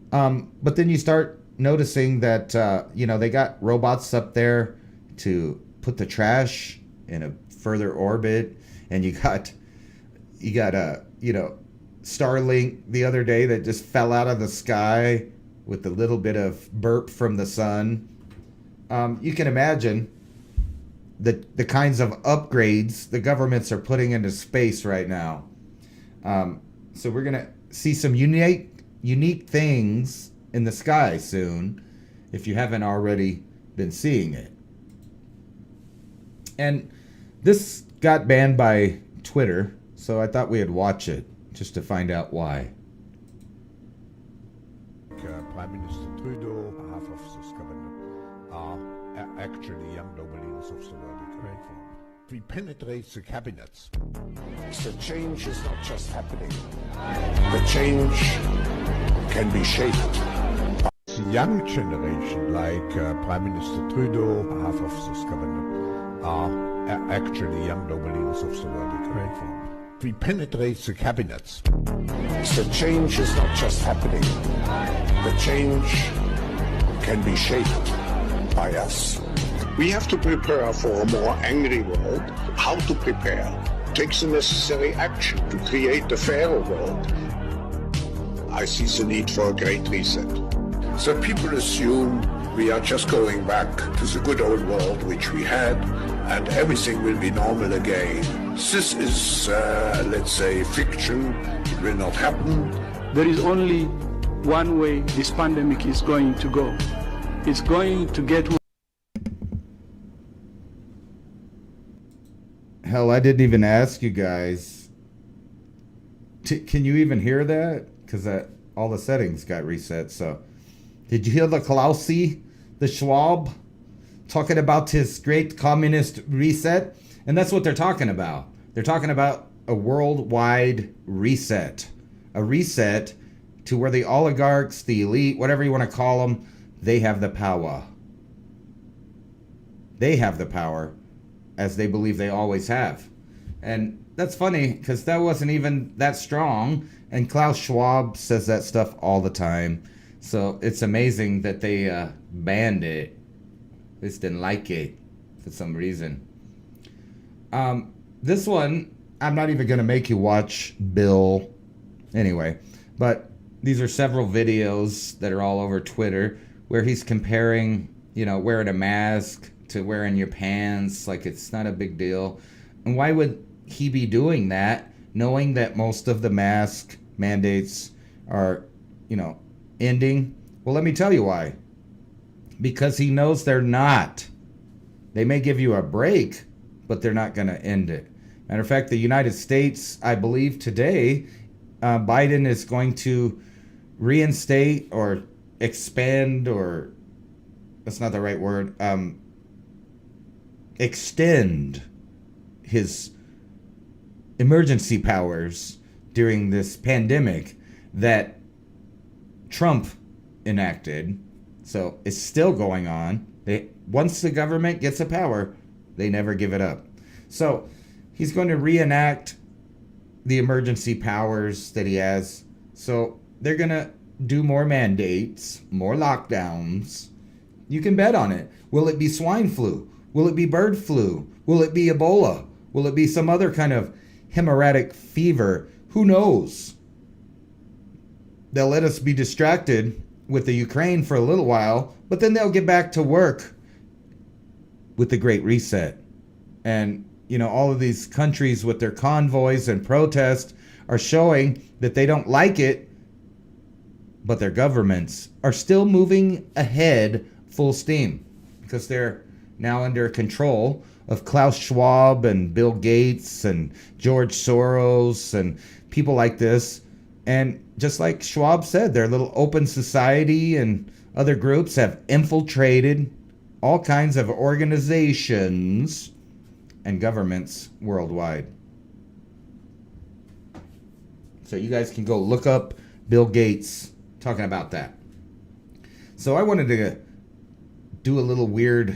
But then you start noticing that, they got robots up there to put the trash in a further orbit, and you got Starlink the other day that just fell out of the sky with a little bit of burp from the sun. You can imagine the kinds of upgrades the governments are putting into space right now. So we're gonna see some unique things in the sky soon, if you haven't already been seeing it. And this got banned by Twitter, so I thought we'd watch it just to find out why. Prime Minister Trudeau, half of this government, are actually young noble leaders of the world economic forum. We penetrate the cabinets. The change is not just happening. The change can be shaped. The young generation, like Prime Minister Trudeau, half of this government, are actually young noble leaders of the world economic forum. We penetrate the cabinets. The change is not just happening. The change can be shaped by us. We have to prepare for a more angry world. How to prepare? Take the necessary action to create a fairer world. I see the need for a great reset. So people assume we are just going back to the good old world which we had, and everything will be normal again. This is, let's say, fiction. It will not happen. There is only one way this pandemic is going to go. It's going to get... Hell, I didn't even ask you guys. Can you even hear that? Because all the settings got reset. So, did you hear the Klausi, the Schwab, talking about his great communist reset? And that's what they're talking about. They're talking about a worldwide reset. A reset to where the oligarchs, the elite, whatever you want to call them, they have the power. They have the power, as they believe they always have. And that's funny, because that wasn't even that strong. And Klaus Schwab says that stuff all the time. So it's amazing that they banned it. They just didn't like it for some reason. This one, I'm not even going to make you watch Bill. Anyway, but these are several videos that are all over Twitter where he's comparing, wearing a mask to wearing your pants, like it's not a big deal. And why would he be doing that, knowing that most of the mask mandates are, ending? Well, let me tell you why. Because he knows they're not. They may give you a break, but they're not going to end it. Matter of fact, the United States, I believe today, Biden is going to reinstate or expand, or that's not the right word, extend his emergency powers during this pandemic that Trump enacted. So it's still going on, Once the government gets a power, they never give it up. So he's going to reenact the emergency powers that he has. So they're going to do more mandates, more lockdowns. You can bet on it. Will it be swine flu? Will it be bird flu? Will it be Ebola? Will it be some other kind of hemorrhagic fever? Who knows? They'll let us be distracted with the Ukraine for a little while, but then they'll get back to work with the Great Reset. And, all of these countries with their convoys and protests are showing that they don't like it, but their governments are still moving ahead full steam because they're now under control of Klaus Schwab and Bill Gates and George Soros and people like this. And just like Schwab said, their little open society and other groups have infiltrated all kinds of organizations and governments worldwide. So you guys can go look up Bill Gates talking about that. So I wanted to do a little weird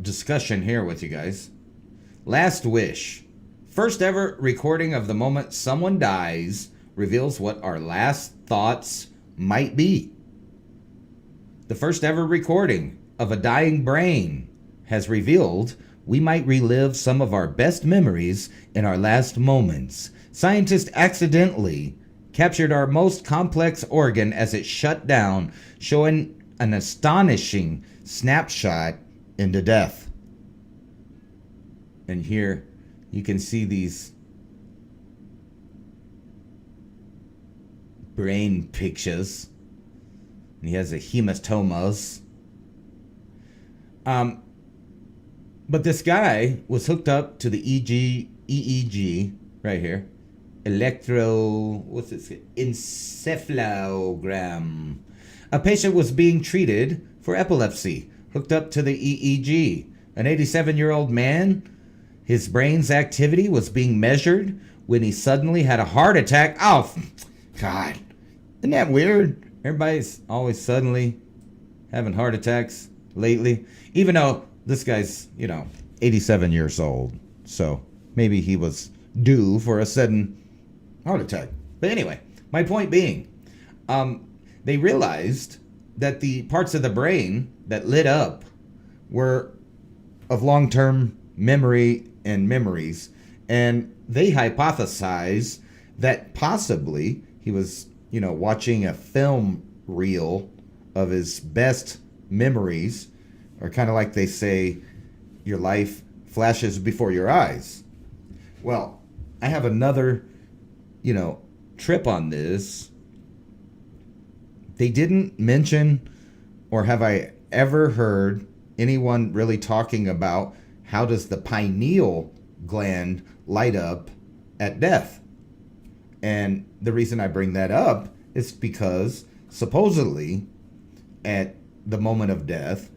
discussion here with you guys. Last wish. First ever recording of the moment someone dies reveals what our last thoughts might be. The first ever recording of a dying brain has revealed we might relive some of our best memories in our last moments. Scientists accidentally captured our most complex organ as it shut down, showing an astonishing snapshot into death. And here you can see these brain pictures. And he has a hematomas. But this guy was hooked up to the EEG right here. Encephalogram. A patient was being treated for epilepsy, hooked up to the EEG. An 87-year-old man, his brain's activity was being measured when he suddenly had a heart attack. Oh, God. Isn't that weird? Everybody's always suddenly having heart attacks lately. Even though this guy's, 87 years old. So maybe he was due for a sudden heart attack. But anyway, my point being, they realized that the parts of the brain that lit up were of long-term memory and memories. And they hypothesized that possibly he was, watching a film reel of his best memories, or kind of like they say, your life flashes before your eyes. Well, I have another, trip on this. They didn't mention, or have I ever heard anyone really talking about how does the pineal gland light up at death? And the reason I bring that up is because supposedly at the moment of death,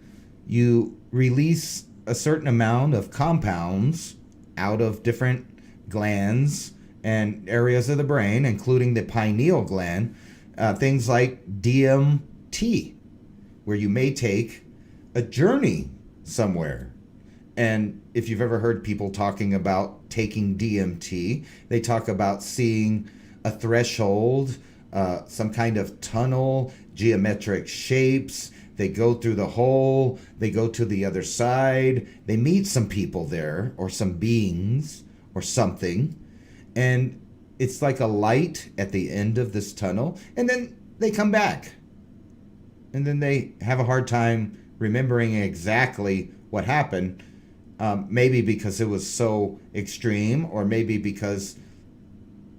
you release a certain amount of compounds out of different glands and areas of the brain, including the pineal gland, things like DMT, where you may take a journey somewhere. And if you've ever heard people talking about taking DMT, they talk about seeing a threshold, some kind of tunnel, geometric shapes. They go through the hole, they go to the other side, they meet some people there, or some beings, or something, and it's like a light at the end of this tunnel, and then they come back. And then they have a hard time remembering exactly what happened, maybe because it was so extreme, or maybe because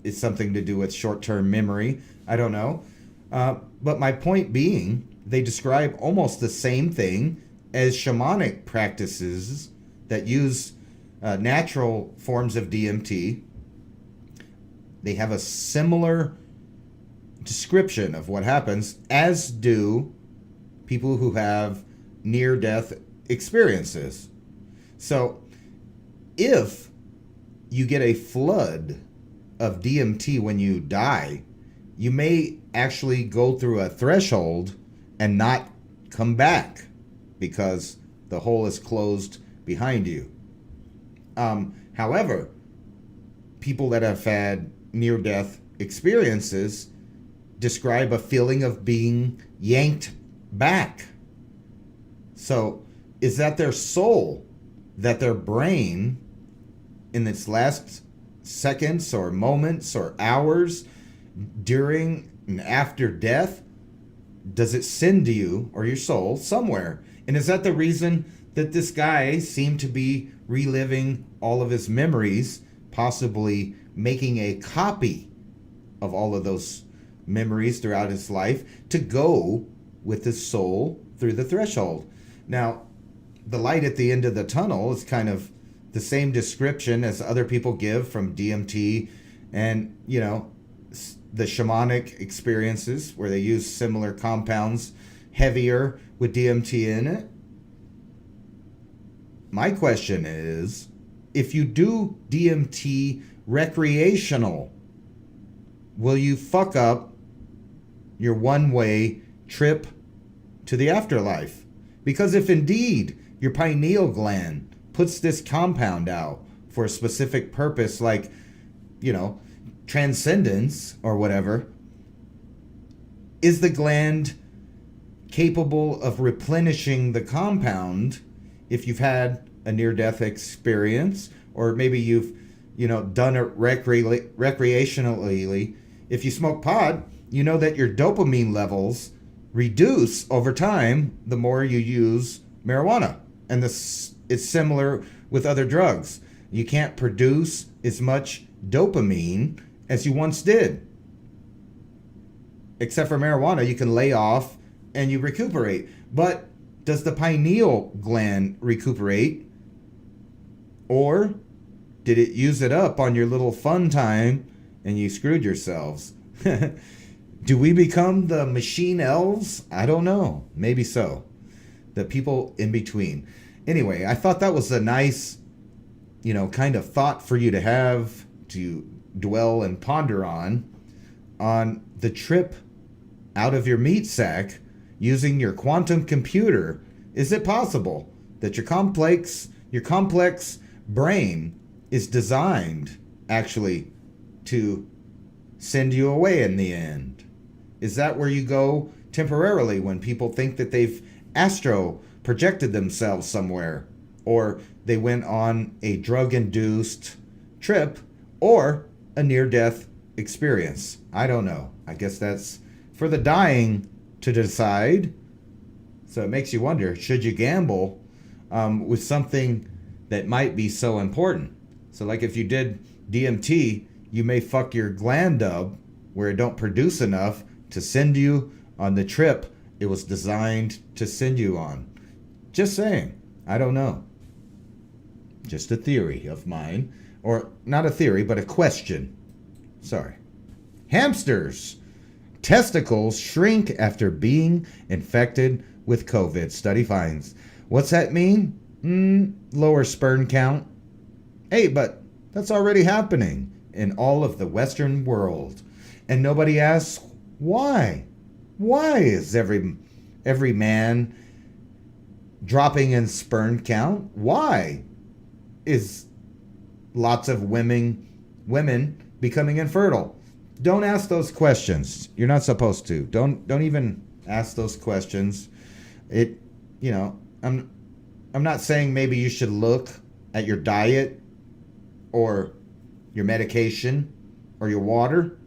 it's something to do with short-term memory. I don't know. But my point being, they describe almost the same thing as shamanic practices that use natural forms of DMT. They have a similar description of what happens, as do people who have near-death experiences. So if you get a flood of DMT when you die, you may actually go through a threshold and not come back. because the hole is closed behind you. However, people that have had near-death experiences describe a feeling of being yanked back. So is that their soul, that their brain, in its last seconds or moments or hours during and after death, does it send you or your soul somewhere? And is that the reason that this guy seemed to be reliving all of his memories, possibly making a copy of all of those memories throughout his life to go with his soul through the threshold? Now, the light at the end of the tunnel is kind of the same description as other people give from DMT and, the shamanic experiences where they use similar compounds, heavier with DMT in it. My question is, if you do DMT recreational, will you fuck up your one-way trip to the afterlife? Because if indeed your pineal gland puts this compound out for a specific purpose, like, transcendence or whatever, is the gland capable of replenishing the compound if you've had a near-death experience, or maybe you've done it recreationally? If you smoke pot, you know that your dopamine levels reduce over time the more you use marijuana. And this is similar with other drugs. You can't produce as much dopamine as you once did. Except for marijuana, you can lay off and you recuperate. But does the pineal gland recuperate? Or did it use it up on your little fun time and you screwed yourselves? Do we become the machine elves? I don't know. Maybe so. The people in between. Anyway, I thought that was a nice, kind of thought for you to have, to dwell and ponder on the trip out of your meat sack using your quantum computer. Is it possible that your complex brain is designed actually to send you away in the end? Is that where you go temporarily when people think that they've astro projected themselves somewhere, or they went on a drug-induced trip, or a near-death experience? I don't know. I guess that's for the dying to decide. So it makes you wonder, should you gamble with something that might be so important? So like if you did DMT, you may fuck your gland up where it don't produce enough to send you on the trip it was designed to send you on. Just saying. I don't know. Just a theory of mine. Or not a theory, but a question. Sorry. Hamsters. Testicles shrink after being infected with COVID, study finds. What's that mean? Lower sperm count. Hey, but that's already happening in all of the Western world. And nobody asks why. Why is every man dropping in sperm count? Why is lots of women becoming infertile? Don't ask those questions. You're not supposed to. Don't even ask those questions. I'm not saying maybe you should look at your diet or your medication or your water,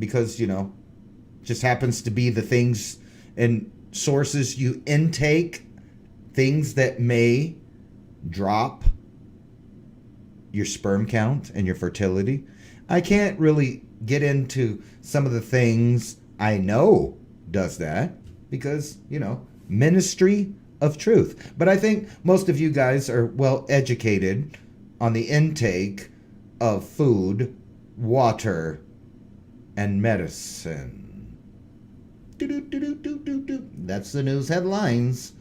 because just happens to be the things and sources you intake, things that may drop your sperm count and your fertility. I can't really get into some of the things I know does that because, ministry of truth. But I think most of you guys are well educated on the intake of food, water, and medicine. That's the news headlines.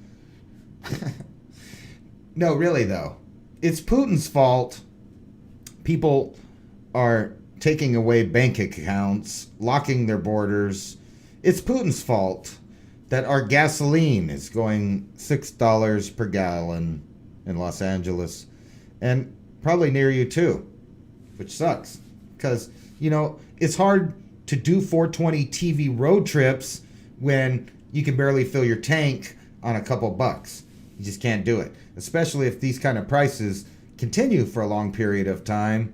No, really though. It's Putin's fault. People are taking away bank accounts, locking their borders. It's Putin's fault that our gasoline is going $6 per gallon in Los Angeles, and probably near you too, which sucks because, you know, it's hard to do 420 TV road trips when you can barely fill your tank on a couple bucks. You just can't do it, especially if these kind of prices continue for a long period of time.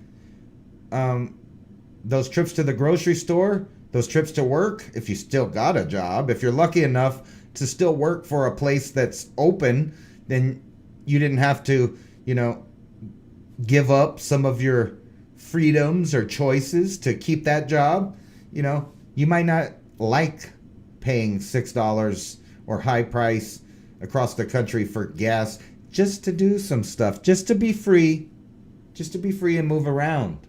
Those trips to the grocery store, those trips to work, if you still got a job, if you're lucky enough to still work for a place that's open, then you didn't have to, you know, give up some of your freedoms or choices to keep that job. You know, you might not like paying $6 or high price across the country for gas just to do some stuff, just to be free and move around.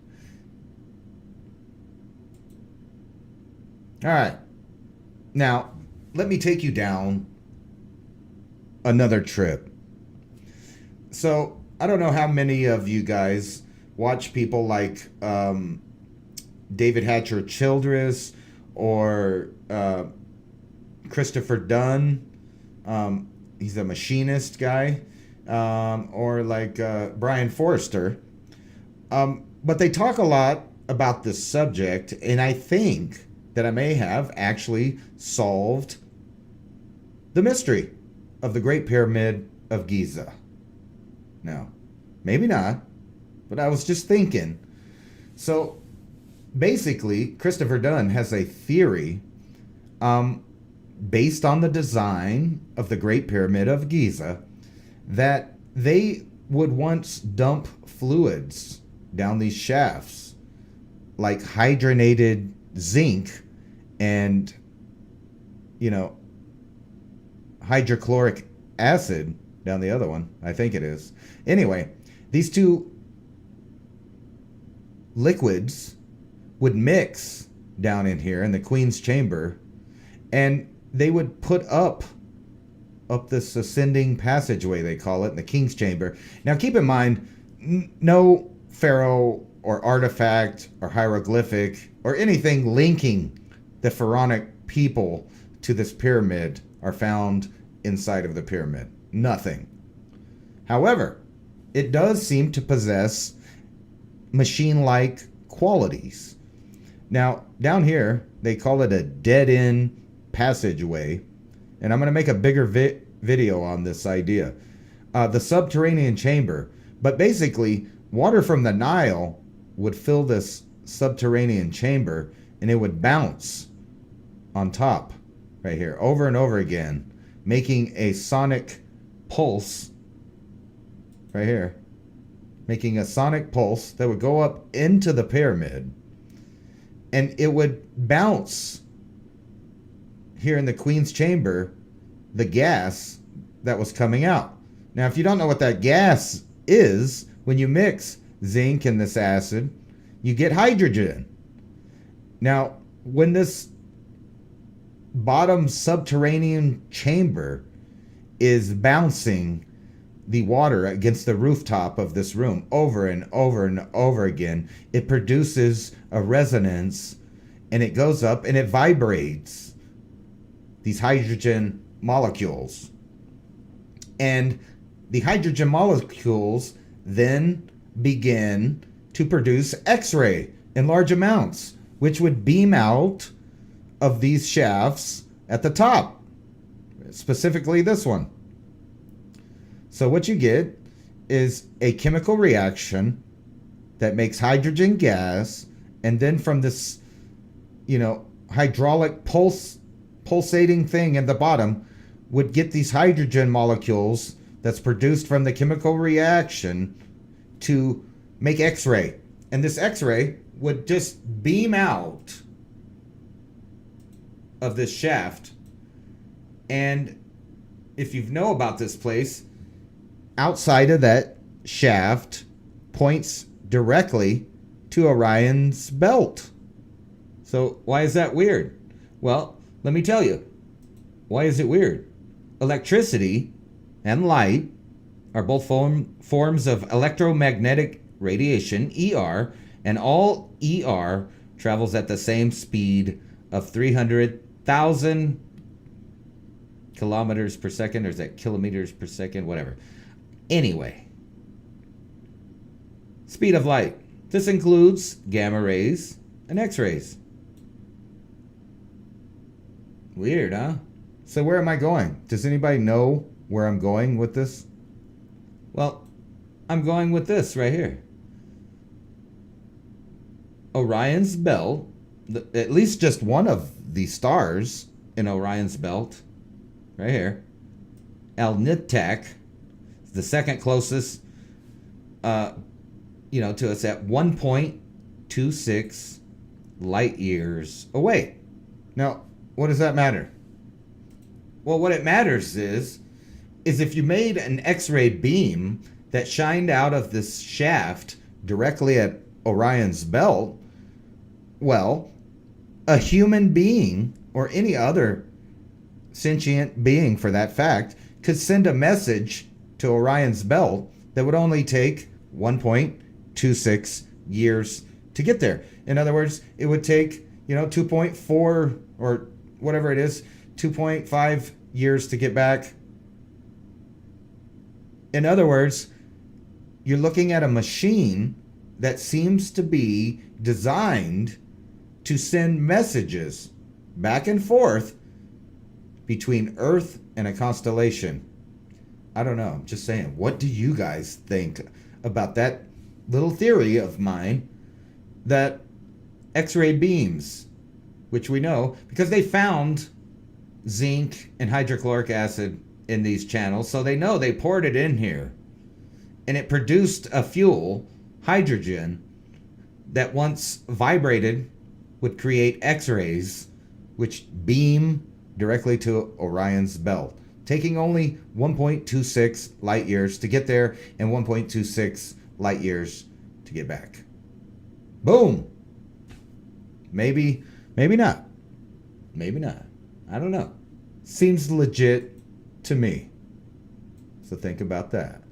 All right. Now, let me take you down another trip. So, I don't know how many of you guys watch people like David Hatcher Childress or Christopher Dunn. He's a machinist guy. Or like Brian Forrester. But they talk a lot about this subject, and I think that I may have actually solved the mystery of the Great Pyramid of Giza. Now, maybe not, but I was just thinking. So, basically, Christopher Dunn has a theory based on the design of the Great Pyramid of Giza that they would once dump fluids down these shafts, like hydrogenated zinc and, you know, hydrochloric acid down the other one. I think it is. Anyway, these two liquids would mix down in here in the Queen's Chamber, and they would put up this ascending passageway, they call it, in the King's Chamber. Now, keep in mind, no pharaoh or artifact or hieroglyphic or anything linking the pharaonic people to this pyramid are found inside of the pyramid. Nothing. However, it does seem to possess machine-like qualities. Now, down here, they call it a dead-end passageway, and I'm going to make a bigger video on this idea. The subterranean chamber. But basically, water from the Nile would fill this subterranean chamber, and it would bounce on top right here over and over again, making a sonic pulse right here, making a sonic pulse that would go up into the pyramid, and it would bounce here in the Queen's Chamber the gas that was coming out. Now, if you don't know what that gas is, when you mix zinc and this acid, you get hydrogen. Now, when this bottom subterranean chamber is bouncing the water against the rooftop of this room over and over and over again, it produces a resonance, and it goes up and it vibrates these hydrogen molecules. And the hydrogen molecules then begin to produce X-ray in large amounts, which would beam out of these shafts at the top, specifically this one. So what you get is a chemical reaction that makes hydrogen gas, and then from this, you know, hydraulic pulsating thing at the bottom would get these hydrogen molecules that's produced from the chemical reaction to make X-ray. And this X-ray would just beam out of this shaft. And if you know about this place, outside of that shaft points directly to Orion's belt. So why is that weird? Well, let me tell you. Why is it weird? Electricity and light are both forms of electromagnetic radiation, ER, and all ER travels at the same speed of 300,000 kilometers per second, or is that kilometers per second? Whatever. Anyway, speed of light. This includes gamma rays and X-rays. Weird, huh? So where am I going? Does anybody know where I'm going with this? Well, I'm going with this right here. Orion's belt, at least just one of the stars in Orion's belt, right here. Alnitak, the second closest, to us at 1.26 light years away. Now, what does that matter? Well, what it matters is if you made an X-ray beam that shined out of this shaft directly at Orion's belt, well, a human being, or any other sentient being for that fact, could send a message to Orion's belt that would only take 1.26 years to get there. In other words, it would take, 2.4 or whatever it is, 2.5 years to get back. In other words, you're looking at a machine that seems to be designed to send messages back and forth between Earth and a constellation. I don't know. I'm just saying. What do you guys think about that little theory of mine that X-ray beams, which we know because they found zinc and hydrochloric acid in these channels, so they know they poured it in here and it produced a fuel, hydrogen, that once vibrated would create X-rays which beam directly to Orion's belt, taking only 1.26 light years to get there and 1.26 light years to get back. Boom. Maybe not. Maybe not. I don't know. Seems legit to me. So think about that.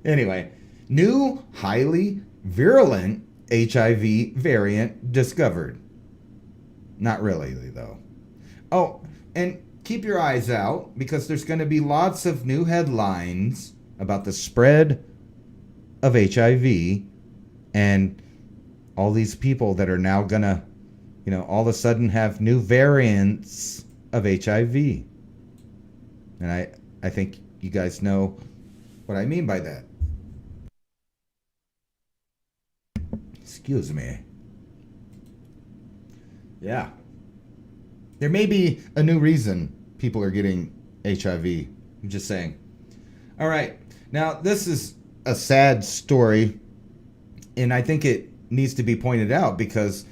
Anyway, new highly virulent HIV variant discovered. Not really, though. Oh, and keep your eyes out because there's going to be lots of new headlines about the spread of HIV and all these people that are now going to, all of a sudden have new variants of HIV. And I think you guys know what I mean by that. Excuse me. Yeah. There may be a new reason people are getting HIV. I'm just saying. All right. Now, this is a sad story, and I think it needs to be pointed out because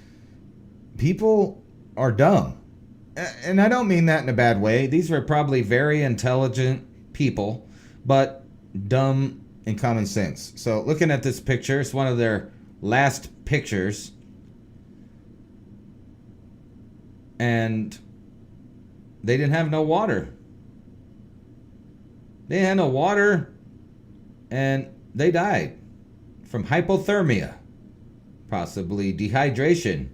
people are dumb. And I don't mean that in a bad way. These were probably very intelligent people, but dumb in common sense. So looking at this picture, it's one of their last pictures. And they didn't have no water. They had no water, and they died from hypothermia, possibly dehydration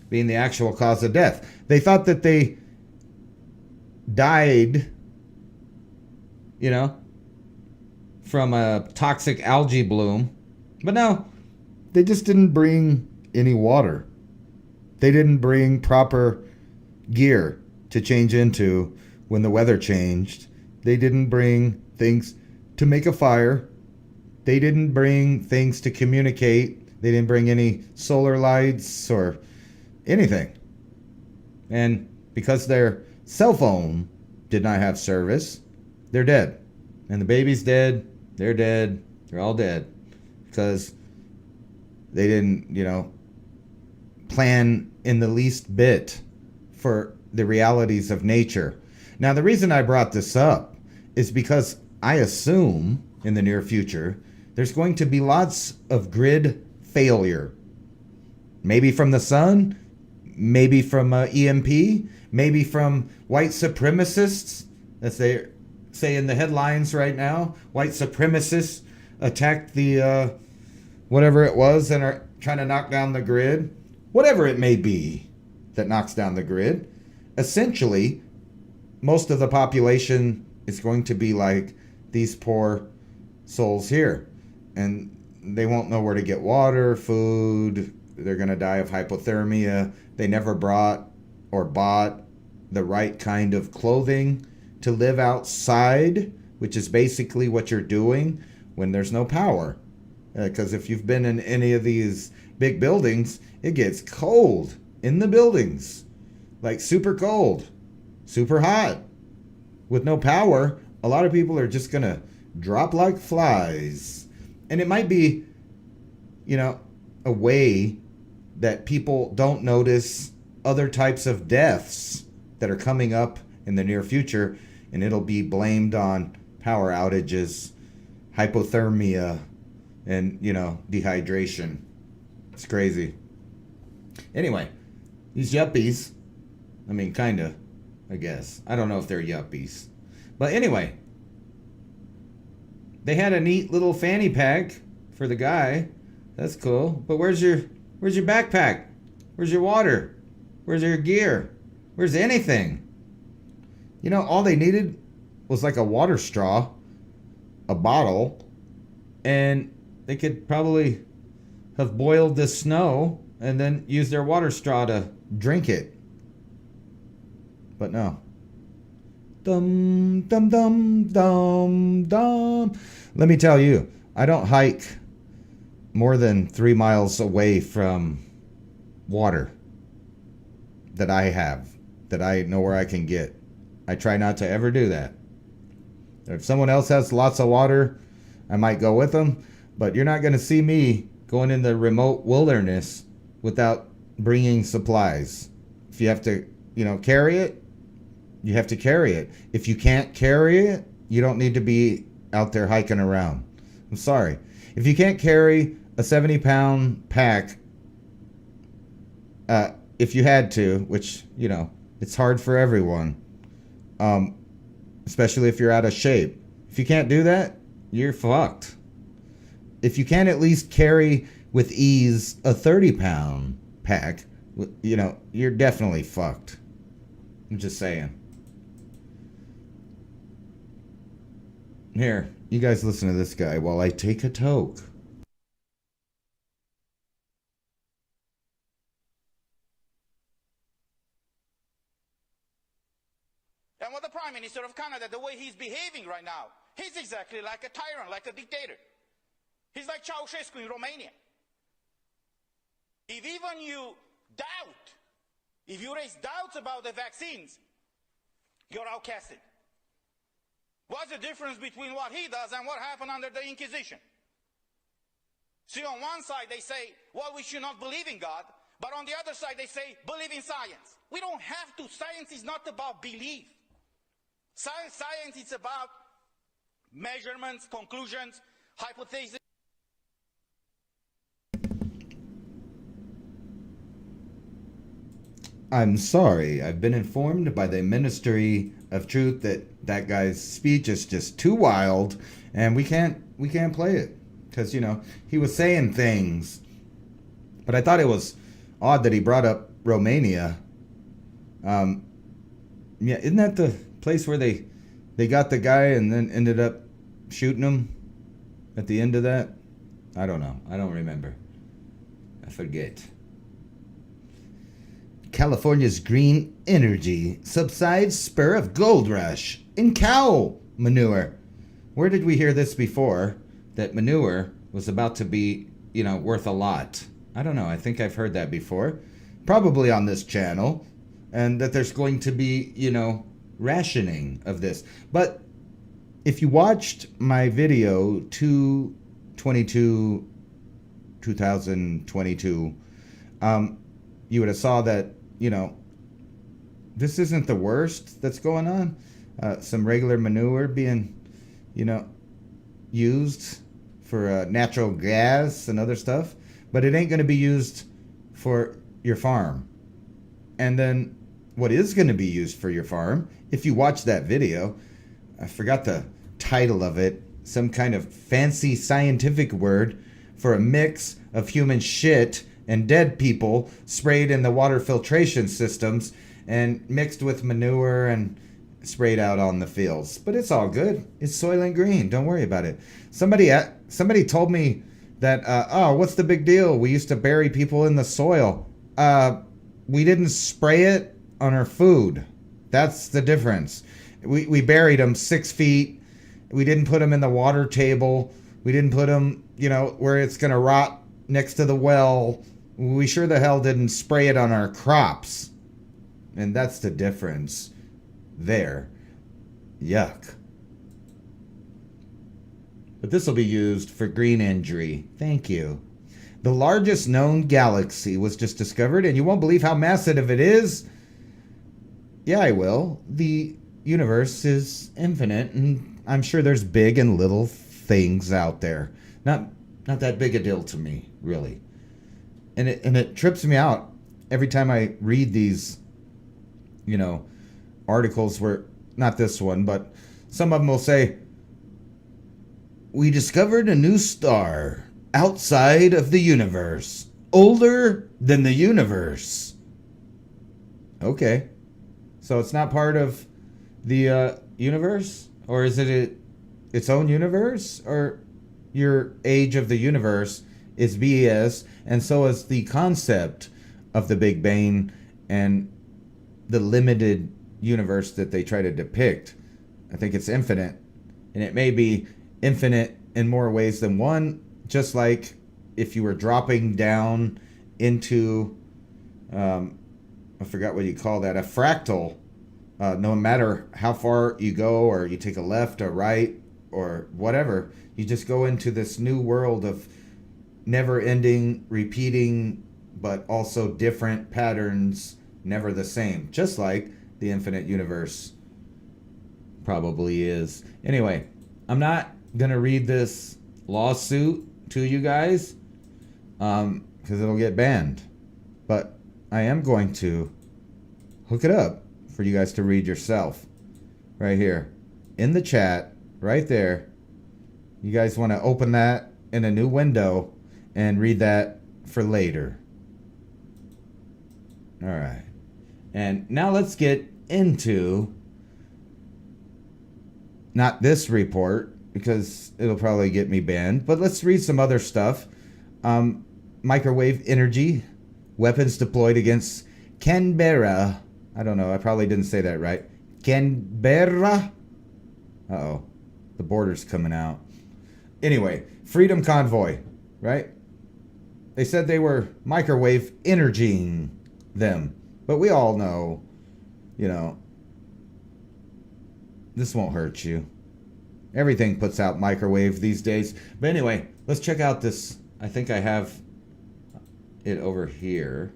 being the actual cause of death. They thought that they died, from a toxic algae bloom. But no, they just didn't bring any water. They didn't bring proper gear to change into when the weather changed. They didn't bring things to make a fire. They didn't bring things to communicate. They didn't bring any solar lights or anything. And because their cell phone did not have service, they're dead. And the baby's dead. They're dead. They're all dead. Because they didn't, plan in the least bit for the realities of nature. Now, the reason I brought this up is because I assume in the near future there's going to be lots of grid failure. Maybe from the sun, maybe from EMP, maybe from white supremacists, as they say in the headlines right now. White supremacists attacked the whatever it was and are trying to knock down the grid. Whatever it may be that knocks down the grid. essentially, most of the population is going to be like these poor souls here. And they won't know where to get water, food. They're going to die of hypothermia. They never brought or bought the right kind of clothing to live outside, which is basically what you're doing when there's no power. Because if you've been in any of these big buildings, it gets cold in the buildings. Like super cold, super hot. With no power, a lot of people are just going to drop like flies. And it might be, a way that people don't notice other types of deaths that are coming up in the near future, and it'll be blamed on power outages, hypothermia, and, dehydration. It's crazy. Anyway, these yuppies, kinda, I guess. I don't know if they're yuppies. But anyway, they had a neat little fanny pack for the guy. That's cool. But where's your backpack? Where's your water? Where's your gear? Where's anything? All they needed was like a water straw, a bottle, and they could probably have boiled the snow and then use their water straw to drink it. But no. Dum, dum, dum, dum, dum. Let me tell you, I don't hike more than 3 miles away from water that I know where I can get. I try not to ever do that. If someone else has lots of water, I might go with them, but you're not going to see me going in the remote wilderness without bringing supplies. If you have to, carry it, you have to carry it. If you can't carry it, you don't need to be out there hiking around. I'm sorry. If you can't carry a 70-pound pack, if you had to, which, it's hard for everyone, especially if you're out of shape. If you can't do that, you're fucked. If you can't at least carry with ease a 30-pound pack, you're definitely fucked. I'm just saying. Here, you guys listen to this guy while I take a toke. And what the Prime Minister of Canada, the way he's behaving right now, he's exactly like a tyrant, like a dictator. He's like Ceausescu in Romania. If even you doubt, if you raise doubts about the vaccines, you're outcasted. What's the difference between what he does and what happened under the Inquisition? See, on one side they say, well, we should not believe in God, but on the other side they say, believe in science. We don't have to. Science is not about belief. Science is about measurements, conclusions, hypotheses. I'm sorry. I've been informed by the Ministry of Truth that guy's speech is just too wild, and we can't play it because he was saying things. But I thought it was odd that he brought up Romania. Yeah, isn't that the place where they got the guy and then ended up shooting him at the end of that? I don't know. I don't remember. I forget. California's green energy subsides spur of gold rush in cow manure. Where did we hear this before? That manure was about to be, worth a lot. I don't know. I think I've heard that before. Probably on this channel. And that there's going to be, rationing of this. But if you watched my video 2022, you would have saw that, this isn't the worst that's going on. Some regular manure being, used for natural gas and other stuff, but it ain't going to be used for your farm. And then what is going to be used for your farm, if you watch that video, I forgot the title of it, some kind of fancy scientific word for a mix of human shit and dead people sprayed in the water filtration systems and mixed with manure and sprayed out on the fields. But it's all good. It's Soylent Green. Don't worry about it. Somebody told me that, oh, what's the big deal? We used to bury people in the soil. We didn't spray it on our food. That's the difference. We buried them 6 feet. We didn't put them in the water table. We didn't put them, where it's going to rot next to the well. We sure the hell didn't spray it on our crops. And that's the difference there. Yuck. But this will be used for green injury. Thank you. The largest known galaxy was just discovered, and you won't believe how massive it is. Yeah, I will. The universe is infinite, and I'm sure there's big and little things out there. Not that big a deal to me, really. And it trips me out every time I read these, articles where, not this one, but some of them will say, we discovered a new star outside of the universe, older than the universe. Okay. So it's not part of the universe? Or is it its own universe? Or your age of the universe is BS, and so is the concept of the Big Bang and the limited universe that they try to depict. I think it's infinite. And it may be infinite in more ways than one, just like if you were dropping down into, I forgot what you call that, a fractal. No matter how far you go, or you take a left or right or whatever, you just go into this new world of never-ending, repeating, but also different patterns, never the same. Just like the infinite universe probably is. Anyway, I'm not going to read this lawsuit to you guys because it'll get banned. But I am going to hook it up for you guys to read yourself. Right here. In the chat. Right there. You guys want to open that in a new window and read that for later. Alright. And now let's get into not this report, because it'll probably get me banned, but let's read some other stuff. Microwave energy, weapons deployed against Canberra. I don't know, I probably didn't say that right. Canberra? Uh-oh, the border's coming out. Anyway, Freedom Convoy, right? They said they were microwave energying them. But we all know, this won't hurt you. Everything puts out microwave these days. But anyway, let's check out this. I think I have it over here.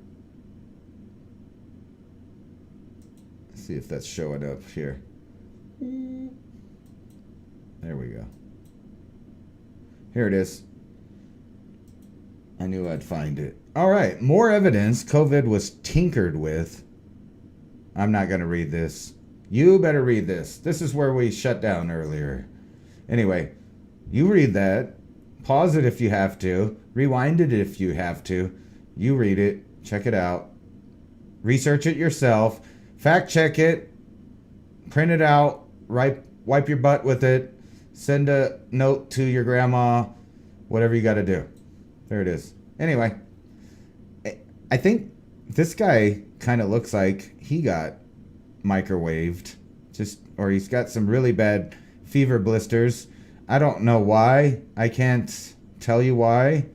Let's see if that's showing up here. There we go. Here it is. I knew I'd find it. All right, more evidence COVID was tinkered with. I'm not going to read this. You better read this. This is where we shut down earlier. Anyway, you read that. Pause it if you have to. Rewind it if you have to. You read it. Check it out. Research it yourself. Fact check it. Print it out. Wipe your butt with it. Send a note to your grandma. Whatever you got to do. There it is. Anyway, I think this guy kind of looks like he got microwaved. Or he's got some really bad fever blisters. I don't know why. I can't tell you why.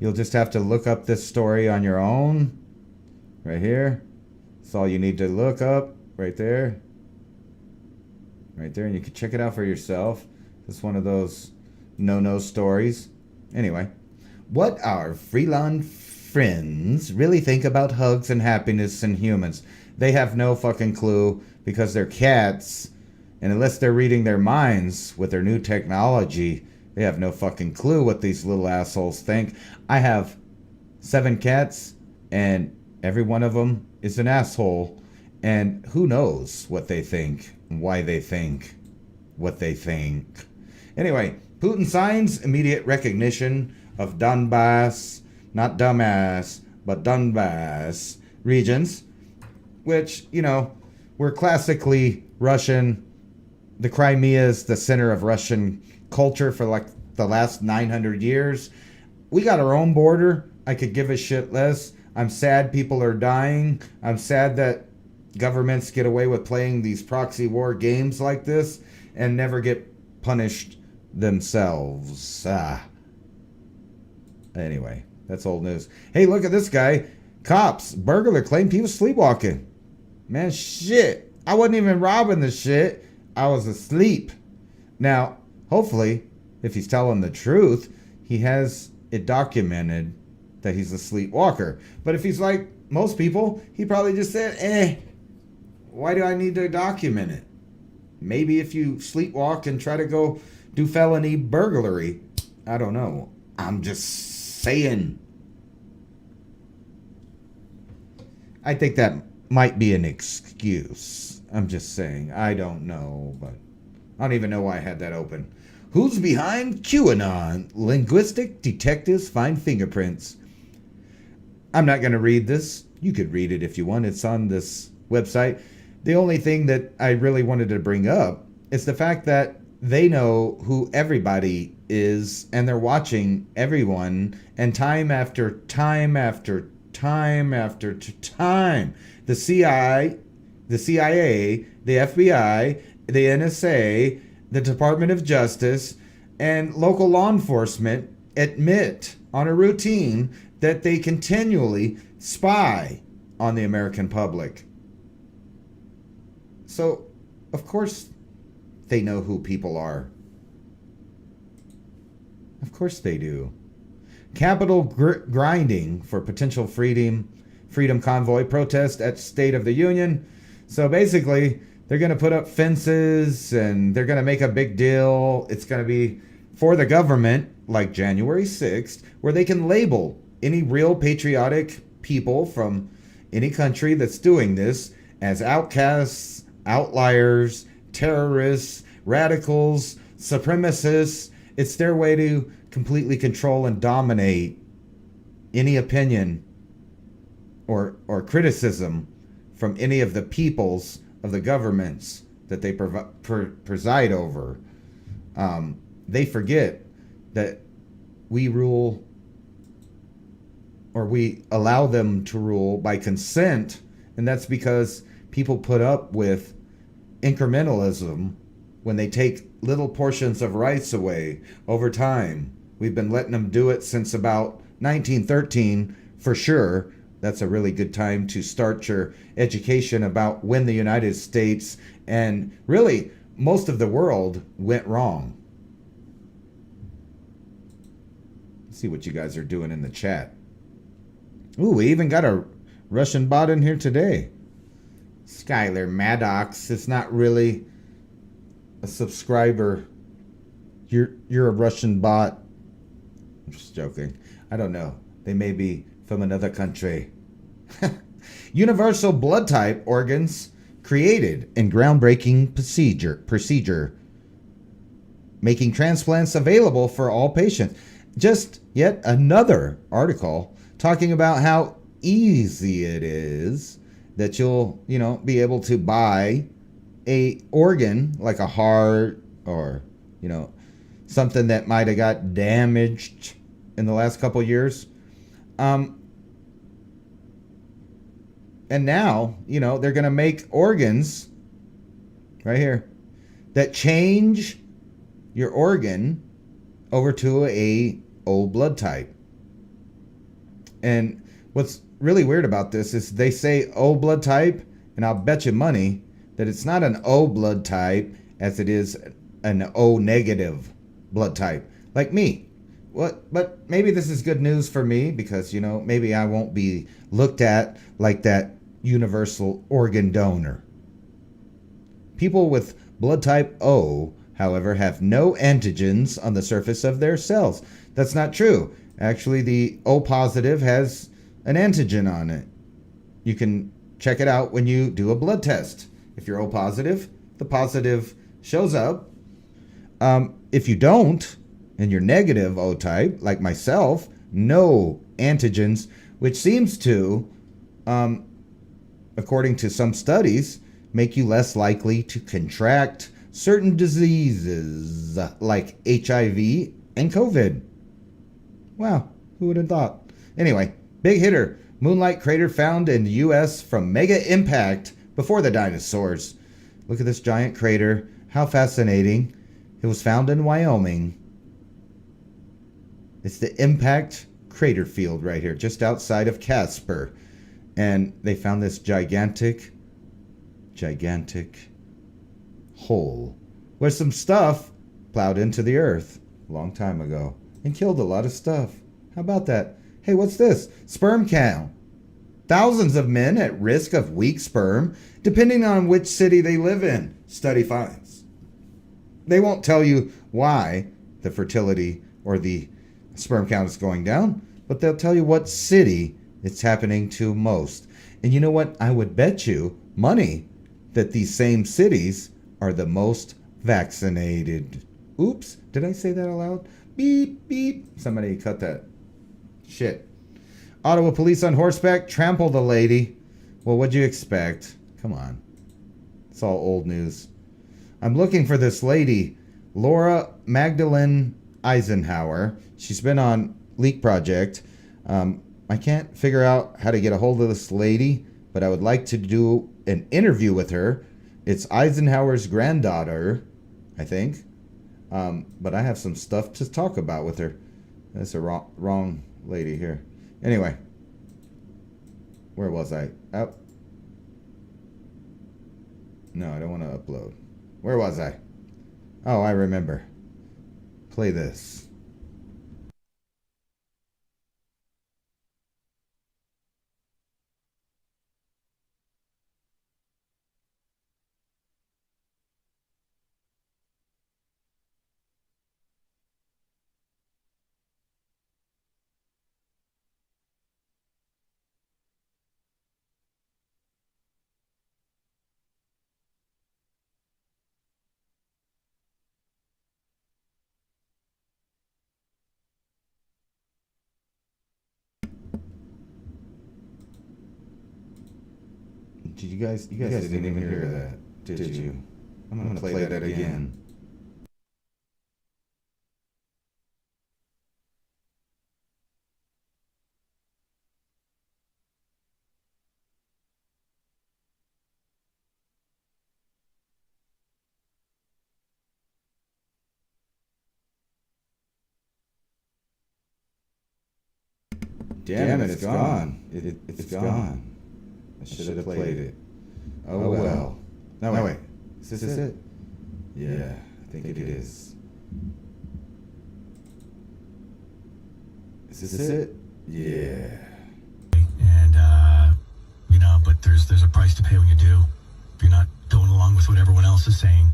You'll just have to look up this story on your own. Right here. That's all you need to look up. Right there. Right there. And you can check it out for yourself. It's one of those no-no stories. Anyway. What our Freeland friends really think about hugs and happiness and humans. They have no fucking clue because they're cats. And unless they're reading their minds with their new technology, they have no fucking clue what these little assholes think. I have 7 cats, and every one of them is an asshole. And who knows what they think, why they think what they think. Anyway, Putin signs immediate recognition of Donbass, not dumbass, but Donbass regions. which, we're classically Russian. The Crimea is the center of Russian culture for like the last 900 years. We got our own border. I could give a shit less. I'm sad people are dying. I'm sad that governments get away with playing these proxy war games like this and never get punished themselves. Anyway, that's old news. Hey, look at this guy. Cops, burglar claimed he was sleepwalking. Man, shit. I wasn't even robbing the shit. I was asleep. Now, hopefully, if he's telling the truth, he has it documented that he's a sleepwalker. But if he's like most people, he probably just said, why do I need to document it? Maybe if you sleepwalk and try to go do felony burglary. I don't know. I'm just saying. I think that might be an excuse. I'm just saying. I don't know, but I don't even know why I had that open. Who's behind QAnon? Linguistic detectives find fingerprints. I'm not going to read this. You could read it if you want. It's on this website. The only thing that I really wanted to bring up is the fact that they know who everybody is and they're watching everyone, and time after time after time after time, the CIA, the FBI, the NSA, the Department of Justice, and local law enforcement admit on a routine that they continually spy on the American public. So, of course, they know who people are. Of course they do. Capitol grinding for potential freedom convoy protest at State of the Union. So basically, they're going to put up fences and they're going to make a big deal. It's going to be for the government, like January 6th, where they can label any real patriotic people from any country that's doing this as outcasts, outliers, terrorists, radicals, supremacists. It's their way to completely control and dominate any opinion or criticism from any of the peoples of the governments that they preside over. They forget that we rule, or we allow them to rule by consent, and that's because people put up with incrementalism when they take little portions of rights away over time. We've been letting them do it since about 1913 for sure. That's a really good time to start your education about when the United States and really most of the world went wrong. Let's see what you guys are doing in the chat. Ooh, we even got a Russian bot in here today. Skylar Maddox is not really a subscriber. You're a Russian bot. I'm just joking. I don't know. They may be from another country. Universal blood type organs created in groundbreaking procedure, making transplants available for all patients. Just yet another article talking about how easy it is that you'll, be able to buy a organ like a heart or, something that might have got damaged in the last couple of years. And now, they're going to make organs right here that change your organ over to a O blood type. And what's really weird about this is they say O blood type, and I'll bet you money that it's not an O blood type as it is an O negative blood type, like me. But maybe this is good news for me because, maybe I won't be looked at like that universal organ donor. People with blood type O, however, have no antigens on the surface of their cells. That's not true. Actually, the O positive has an antigen on it. You can check it out when you do a blood test. If you're O positive, the positive shows up. If you don't, and you're negative O type, like myself, no antigens, which seems to according to some studies, make you less likely to contract certain diseases like HIV and COVID. Wow, who would have thought? Anyway, big hitter. Moonlight crater found in the U.S. from mega impact before the dinosaurs. Look at this giant crater. How fascinating. It was found in Wyoming. It's the impact crater field right here, just outside of Casper. And they found this gigantic hole where some stuff plowed into the earth a long time ago and killed a lot of stuff. How about that? Hey, what's this? Sperm count. Thousands of men at risk of weak sperm, depending on which city they live in, study finds. They won't tell you why the fertility or the sperm count is going down, but they'll tell you what city it's happening to most. And you know what? I would bet you money that these same cities are the most vaccinated. Oops, did I say that aloud? Beep, beep. Somebody cut that. Shit. Ottawa police on horseback trampled a lady. Well, what'd you expect? Come on. It's all old news. I'm looking for this lady, Laura Magdalene Eisenhower. She's been on Leak Project. I can't figure out how to get a hold of this lady, but I would like to do an interview with her. It's Eisenhower's granddaughter, I think. But I have some stuff to talk about with her. That's a wrong lady here. Anyway, where was I? Oh. No, I don't want to upload. Where was I? Oh, I remember. Play this. Did you guys didn't even hear that, did you? I'm gonna play that again. Damn it, it's gone. It's gone. I should have played it. Oh well. No, wait. Is this it? Yeah, I think it is. Is this it? Yeah. And, but there's a price to pay when you do. If you're not going along with what everyone else is saying.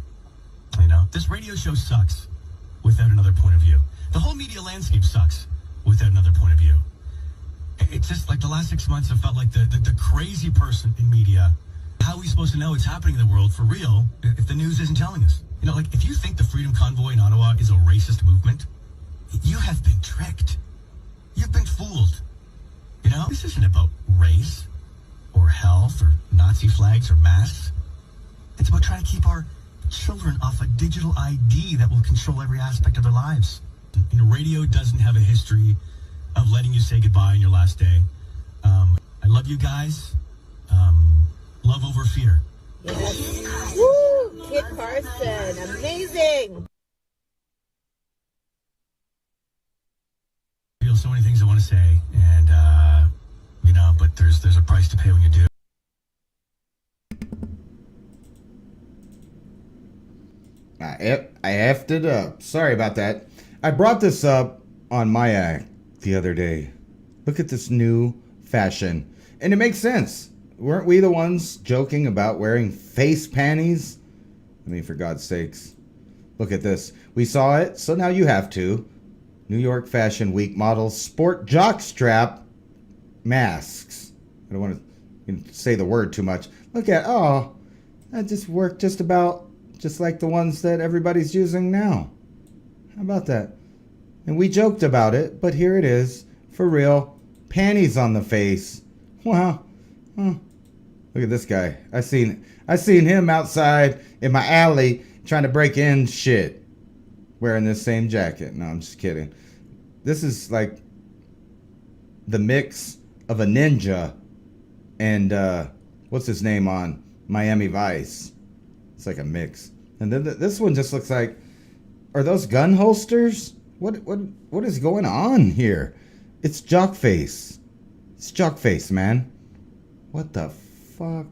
This radio show sucks without another point of view. The whole media landscape sucks without another point of view. It's just like the last 6 months have felt like the crazy person in media. How are we supposed to know what's happening in the world for real if the news isn't telling us? If you think the Freedom Convoy in Ottawa is a racist movement, you have been tricked. You've been fooled. This isn't about race or health or Nazi flags or masks. It's about trying to keep our children off a digital ID that will control every aspect of their lives. Radio doesn't have a history of letting you say goodbye on your last day. I love you guys. Love over fear. Yes. Woo! Kit Carson, amazing. So many things I want to say, and but there's a price to pay when you do. I effed it up. Sorry about that. I brought this up on my act the other day. Look at this new fashion. And it makes sense. Weren't we the ones joking about wearing face panties? I mean, for God's sakes. Look at this. We saw it, so now you have to. New York Fashion Week models sport jockstrap masks. I don't want to say the word too much. Look at, that just worked just about just like the ones that everybody's using now. How about that? And we joked about it, but here it is, for real. Panties on the face. Wow. Look at this guy. I seen him outside in my alley trying to break in shit, wearing this same jacket. No, I'm just kidding. This is like the mix of a ninja and what's his name on Miami Vice. It's like a mix. And then this one just looks like, are those gun holsters? What is going on here? It's Jockface. It's Jockface, man. What the fuck?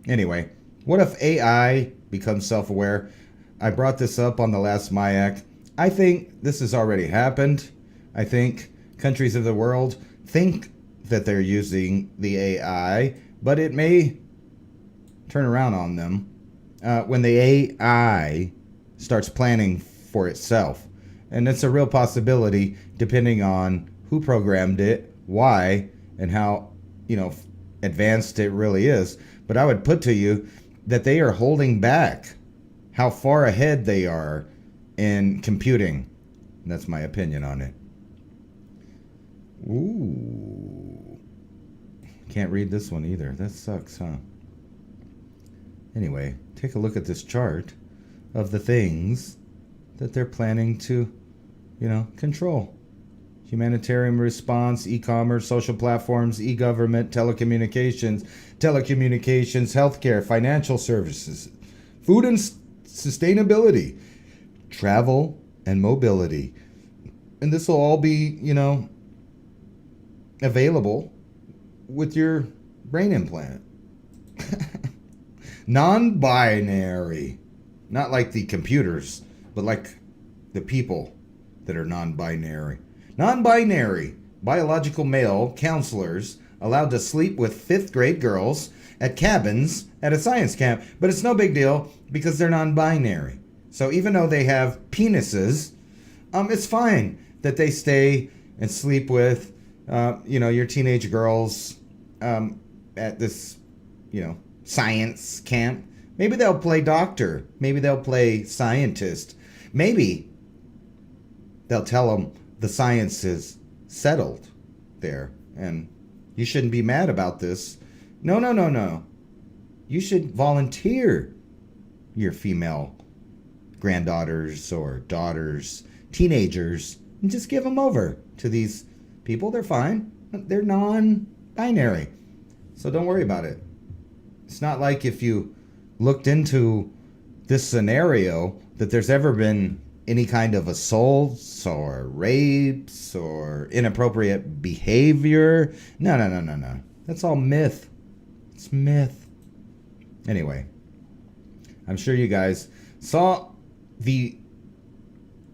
Anyway, what if AI becomes self-aware? I brought this up on the last MIAC. I think this has already happened. I think countries of the world think that they're using the AI, but it may turn around on them when the AI starts planning for itself. And it's a real possibility depending on who programmed it, why, and how, advanced it really is. But I would put to you that they are holding back how far ahead they are in computing. And that's my opinion on it. Ooh. Can't read this one either. That sucks, huh? Anyway, take a look at this chart of the things that they're planning to, control. Humanitarian response, e-commerce, social platforms, e-government, telecommunications, healthcare, financial services, food and sustainability, travel and mobility. And this will all be, available with your brain implant. Non-binary. Not like the computers, but like the people that are non-binary. Non-binary, biological male counselors allowed to sleep with 5th grade girls at cabins at a science camp. But it's no big deal because they're non-binary. So even though they have penises, it's fine that they stay and sleep with, your teenage girls at this, science camp. Maybe they'll play doctor. Maybe they'll play scientist. Maybe they'll tell them the science is settled there and you shouldn't be mad about this. No. You should volunteer your female granddaughters or daughters, teenagers, and just give them over to these people. They're fine. They're non-binary. So don't worry about it. It's not like if you looked into this scenario that there's ever been any kind of assaults or rapes or inappropriate behavior. No. That's all myth. It's myth. Anyway, I'm sure you guys saw the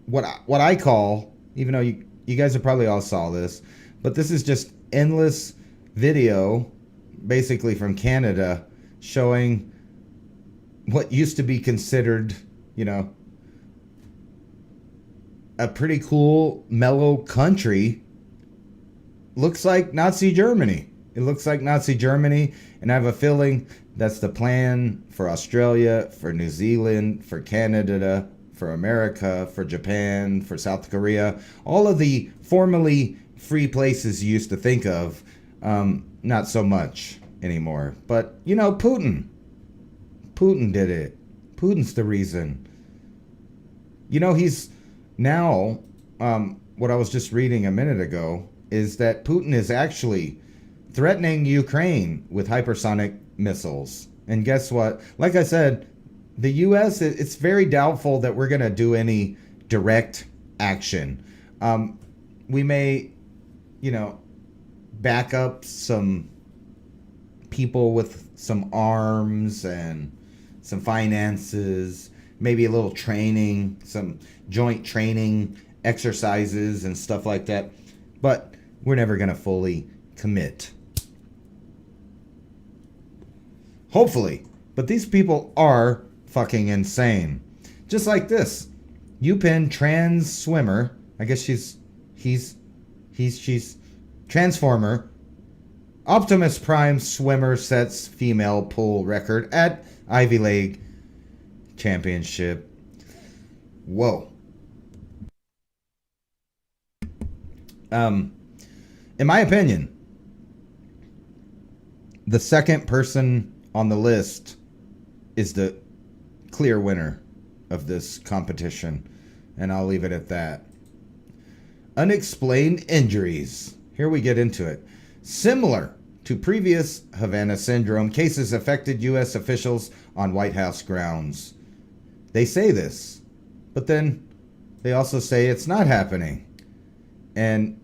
what I call, even though you guys have probably all saw this, but this is just endless video, basically from Canada, showing what used to be considered, a pretty cool, mellow country. Looks like Nazi Germany. It looks like Nazi Germany, and I have a feeling that's the plan for Australia, for New Zealand, for Canada, for America, for Japan, for South Korea. All of the formerly free places you used to think of, not so much anymore. But, Putin did it. Putin's the reason. He's now, what I was just reading a minute ago, is that Putin is actually threatening Ukraine with hypersonic missiles. And guess what? Like I said, the U.S., it's very doubtful that we're going to do any direct action. We may, back up some people with some arms and some finances, maybe a little training, some joint training exercises and stuff like that. But we're never going to fully commit. Hopefully. But these people are fucking insane. Just like this. Yupin trans swimmer. I guess she's Transformer. Optimus Prime swimmer sets female pool record at Ivy League Championship. Whoa. In my opinion, the second person on the list is the clear winner of this competition, and I'll leave it at that. Unexplained injuries. Here we get into it. Similar to previous Havana Syndrome cases affected U.S. officials on White House grounds. They say this, but then they also say it's not happening. And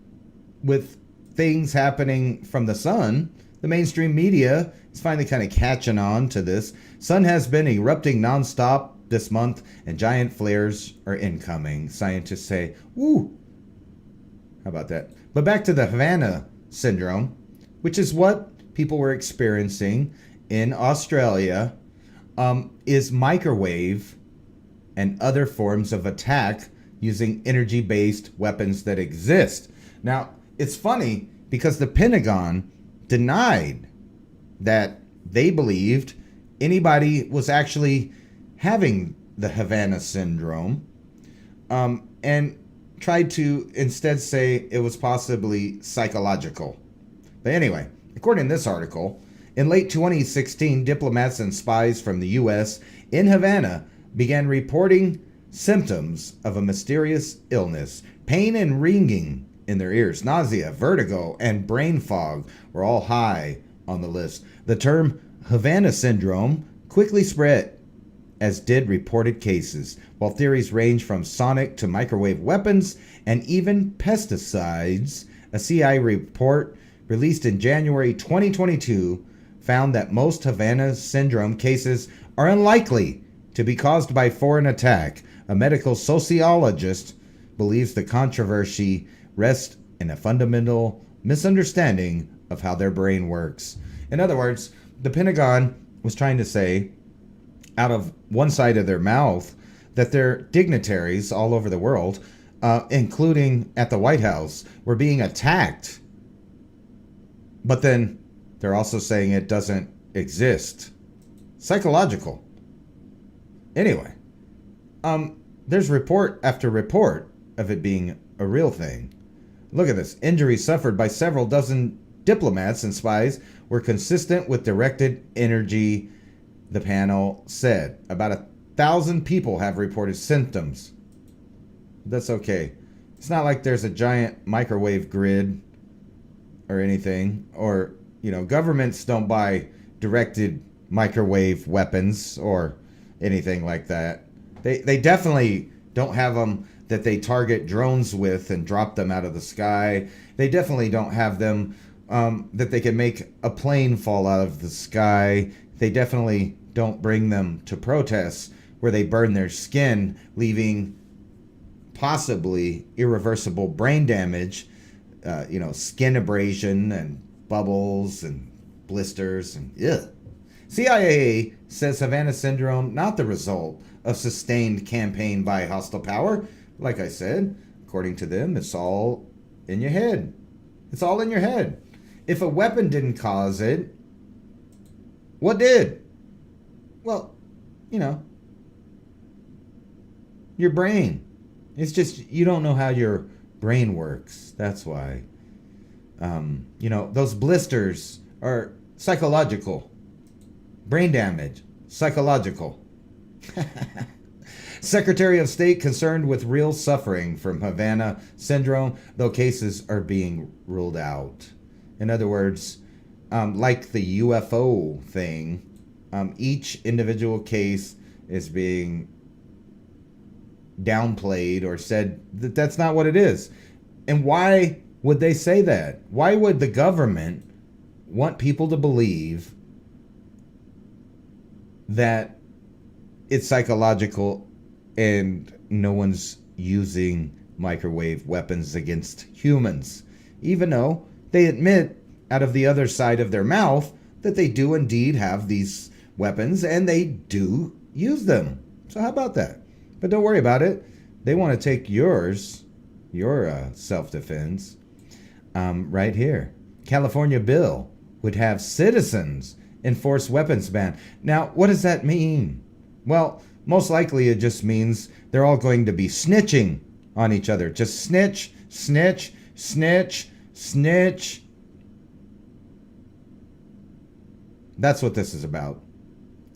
with things happening from the sun, the mainstream media is finally kind of catching on to this. Sun has been erupting nonstop this month, and giant flares are incoming. Scientists say, woo. How about that? But back to the Havana Syndrome, which is what people were experiencing in Australia, is microwave and other forms of attack using energy-based weapons that exist. Now, it's funny because the Pentagon denied that they believed anybody was actually having the Havana Syndrome, and tried to instead say it was possibly psychological. But anyway, according to this article, in late 2016, diplomats and spies from the U.S. in Havana began reporting symptoms of a mysterious illness. Pain and ringing in their ears, nausea, vertigo, and brain fog were all high on the list. The term Havana Syndrome quickly spread, as did reported cases, while theories range from sonic to microwave weapons and even pesticides. A CIA report released in January 2022 found that most Havana Syndrome cases are unlikely to be caused by foreign attack. A medical sociologist believes the controversy rests in a fundamental misunderstanding of how their brain works. In other words, the Pentagon was trying to say, out of one side of their mouth, that their dignitaries all over the world, including at the White House, were being attacked. But then they're also saying it doesn't exist. Psychological. Anyway, there's report after report of it being a real thing. Look at this. Injuries suffered by several dozen diplomats and spies were consistent with directed energy, the panel said. About 1,000 people have reported symptoms. That's okay. It's not like there's a giant microwave grid or anything. Or, governments don't buy directed microwave weapons or anything like that. They definitely don't have them that they target drones with and drop them out of the sky. They definitely don't have them that they can make a plane fall out of the sky. They definitely don't bring them to protests where they burn their skin, leaving possibly irreversible brain damage, skin abrasion and bubbles and blisters and ugh. CIA says Havana Syndrome not the result of sustained campaign by hostile power. Like I said, according to them, it's all in your head. It's all in your head. If a weapon didn't cause it, what did? Well, your brain. It's just you don't know how your brain works. That's why. Those blisters are psychological. Brain damage, psychological. Secretary of State concerned with real suffering from Havana Syndrome, though cases are being ruled out. In other words, like the UFO thing, each individual case is being downplayed or said that that's not what it is. And why would they say that? Why would the government want people to believe that it's psychological and no one's using microwave weapons against humans, even though they admit out of the other side of their mouth that they do indeed have these weapons and they do use them? So how about that? But don't worry about it. They want to take your self-defense. Right here. California bill would have citizens enforce weapons ban. Now, what does that mean? Well, most likely it just means they're all going to be snitching on each other. Just snitch, snitch, snitch, snitch. That's what this is about.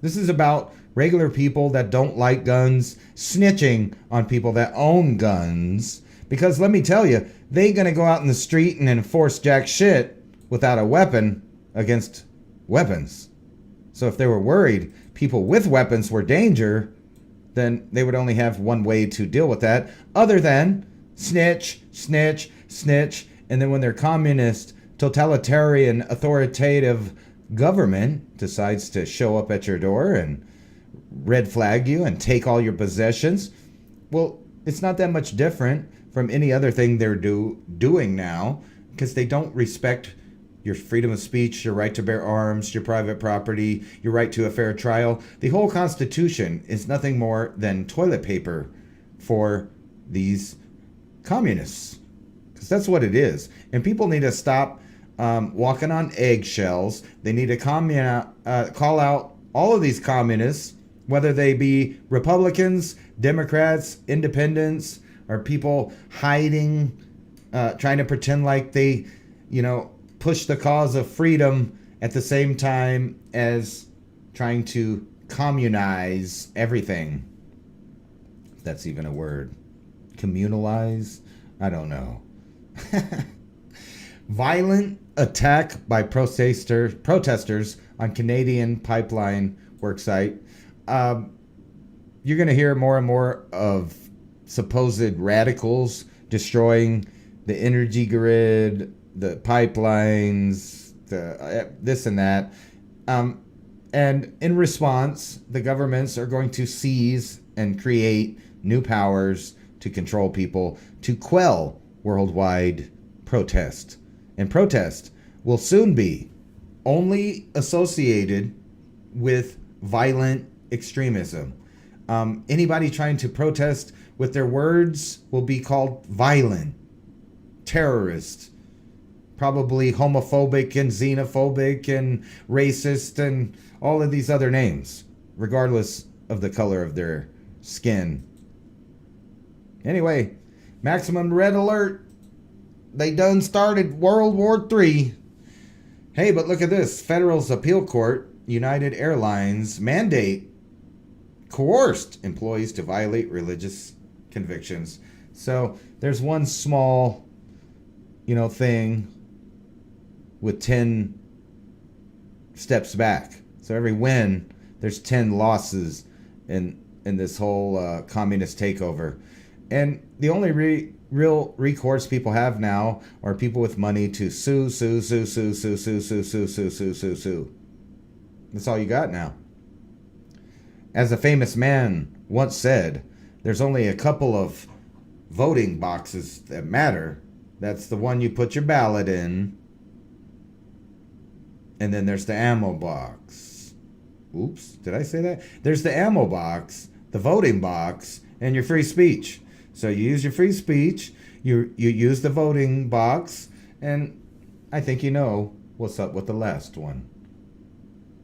This is about regular people that don't like guns snitching on people that own guns. Because let me tell you, they ain't gonna go out in the street and enforce jack shit without a weapon against weapons. So if they were worried people with weapons were danger, then they would only have one way to deal with that, other than snitch, snitch, snitch. And then when their communist, totalitarian, authoritative government decides to show up at your door and red flag you and take all your possessions, well, it's not that much different from any other thing they're doing now, because they don't respect your freedom of speech, your right to bear arms, your private property, your right to a fair trial. The whole Constitution is nothing more than toilet paper for these communists, because that's what it is. And people need to stop walking on eggshells. They need to call out all of these communists, whether they be Republicans, Democrats, independents, or people hiding, trying to pretend like they, push the cause of freedom at the same time as trying to communize everything. If that's even a word. Communalize? I don't know. Violent attack by protesters on Canadian pipeline worksite. You're going to hear more and more of supposed radicals destroying the energy grid, the pipelines, this and that. And in response, the governments are going to seize and create new powers to control people, to quell worldwide protest. And protest will soon be only associated with violent extremism. Anybody trying to protest with their words will be called violent, terrorist, probably homophobic and xenophobic and racist and all of these other names, regardless of the color of their skin. Anyway, maximum red alert. They done started World War III. Hey, but look at this. Federal Appeal Court, United Airlines mandate coerced employees to violate religious convictions. So there's one small, thing with 10 steps back. So every win, there's 10 losses in this whole communist takeover. And the only real recourse people have now are people with money to sue. That's all you got now. As a famous man once said, there's only a couple of voting boxes that matter. That's the one you put your ballot in. And then there's the ammo box. Oops, did I say that? There's the ammo box, the voting box, and your free speech. So you use your free speech, you use the voting box, and I think you know what's up with the last one.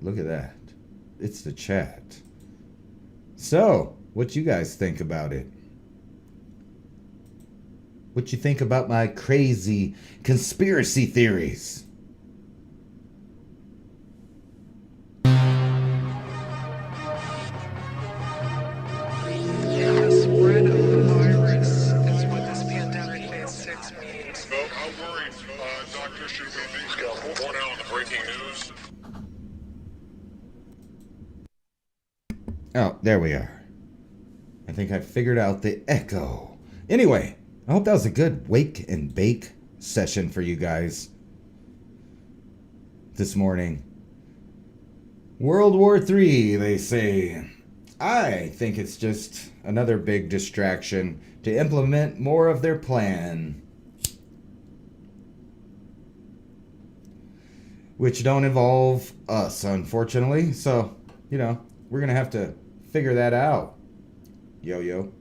Look at that. It's the chat. So, what you guys think about it? What you think about my crazy conspiracy theories? Oh, there we are. I think I figured out the echo. Anyway, I hope that was a good wake and bake session for you guys this morning. World War III, they say. I think it's just another big distraction to implement more of their plan, which don't involve us, unfortunately. So, we're going to have to figure that out. Yo.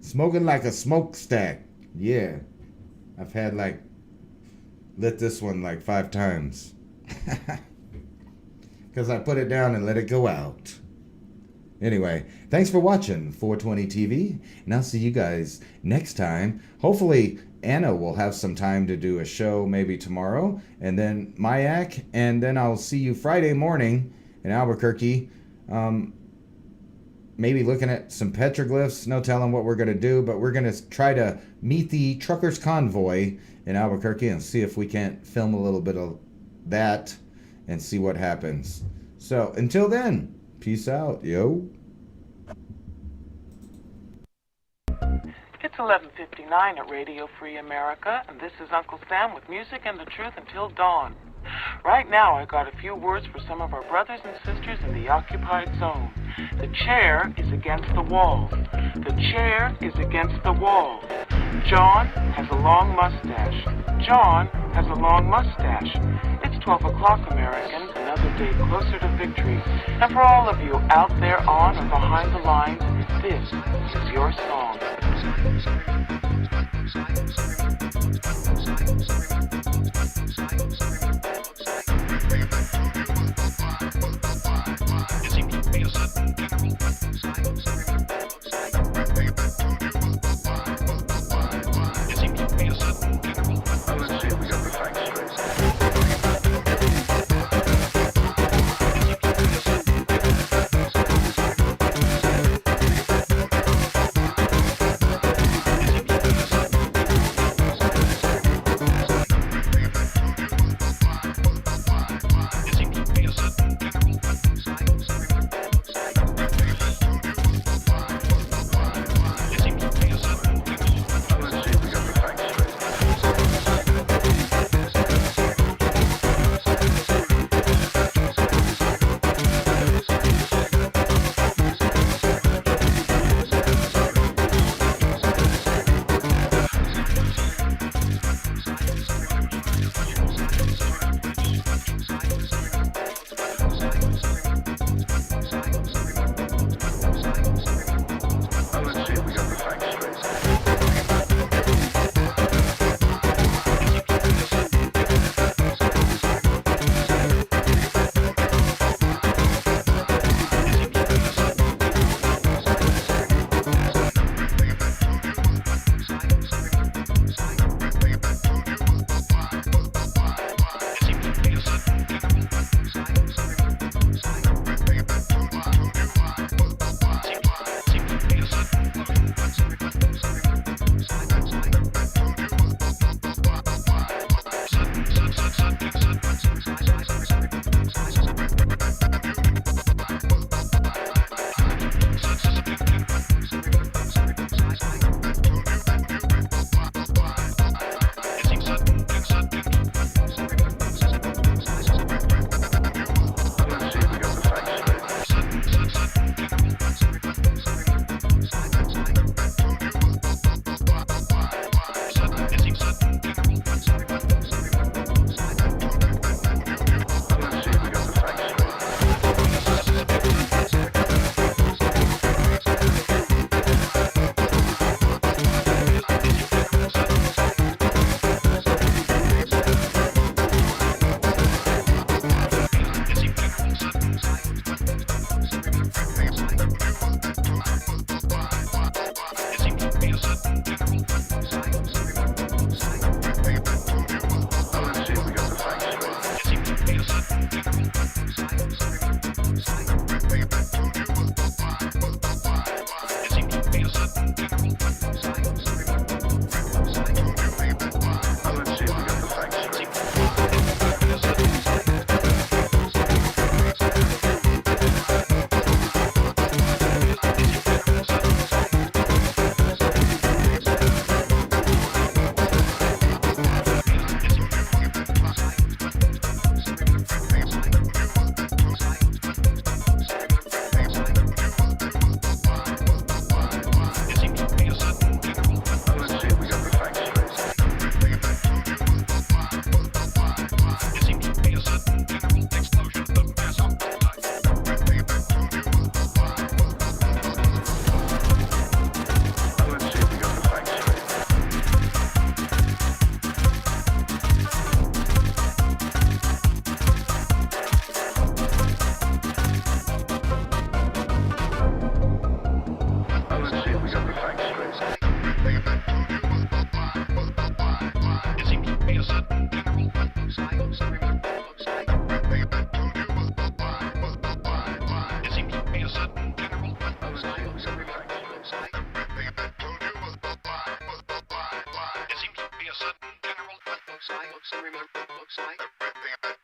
Smoking like a smokestack. Yeah. I've had lit this one 5 times. Because I put it down and let it go out. Anyway, thanks for watching 420 TV. And I'll see you guys next time. Hopefully Anna will have some time to do a show maybe tomorrow, and then Mayak, and then I'll see you Friday morning in Albuquerque. Maybe looking at some petroglyphs, no telling what we're going to do, but we're going to try to meet the truckers convoy in Albuquerque and see if we can't film a little bit of that and see what happens. So until then, peace out, yo. It's 11:59 at Radio Free America, and this is Uncle Sam with music and the truth until dawn. Right now, I got a few words for some of our brothers and sisters in the occupied zone. The chair is against the wall. The chair is against the wall. John has a long mustache. John has a long mustache. It's 12 o'clock, Americans, another day closer to victory. And for all of you out there on or behind the lines, this is your song. be a sudden general. Looks like.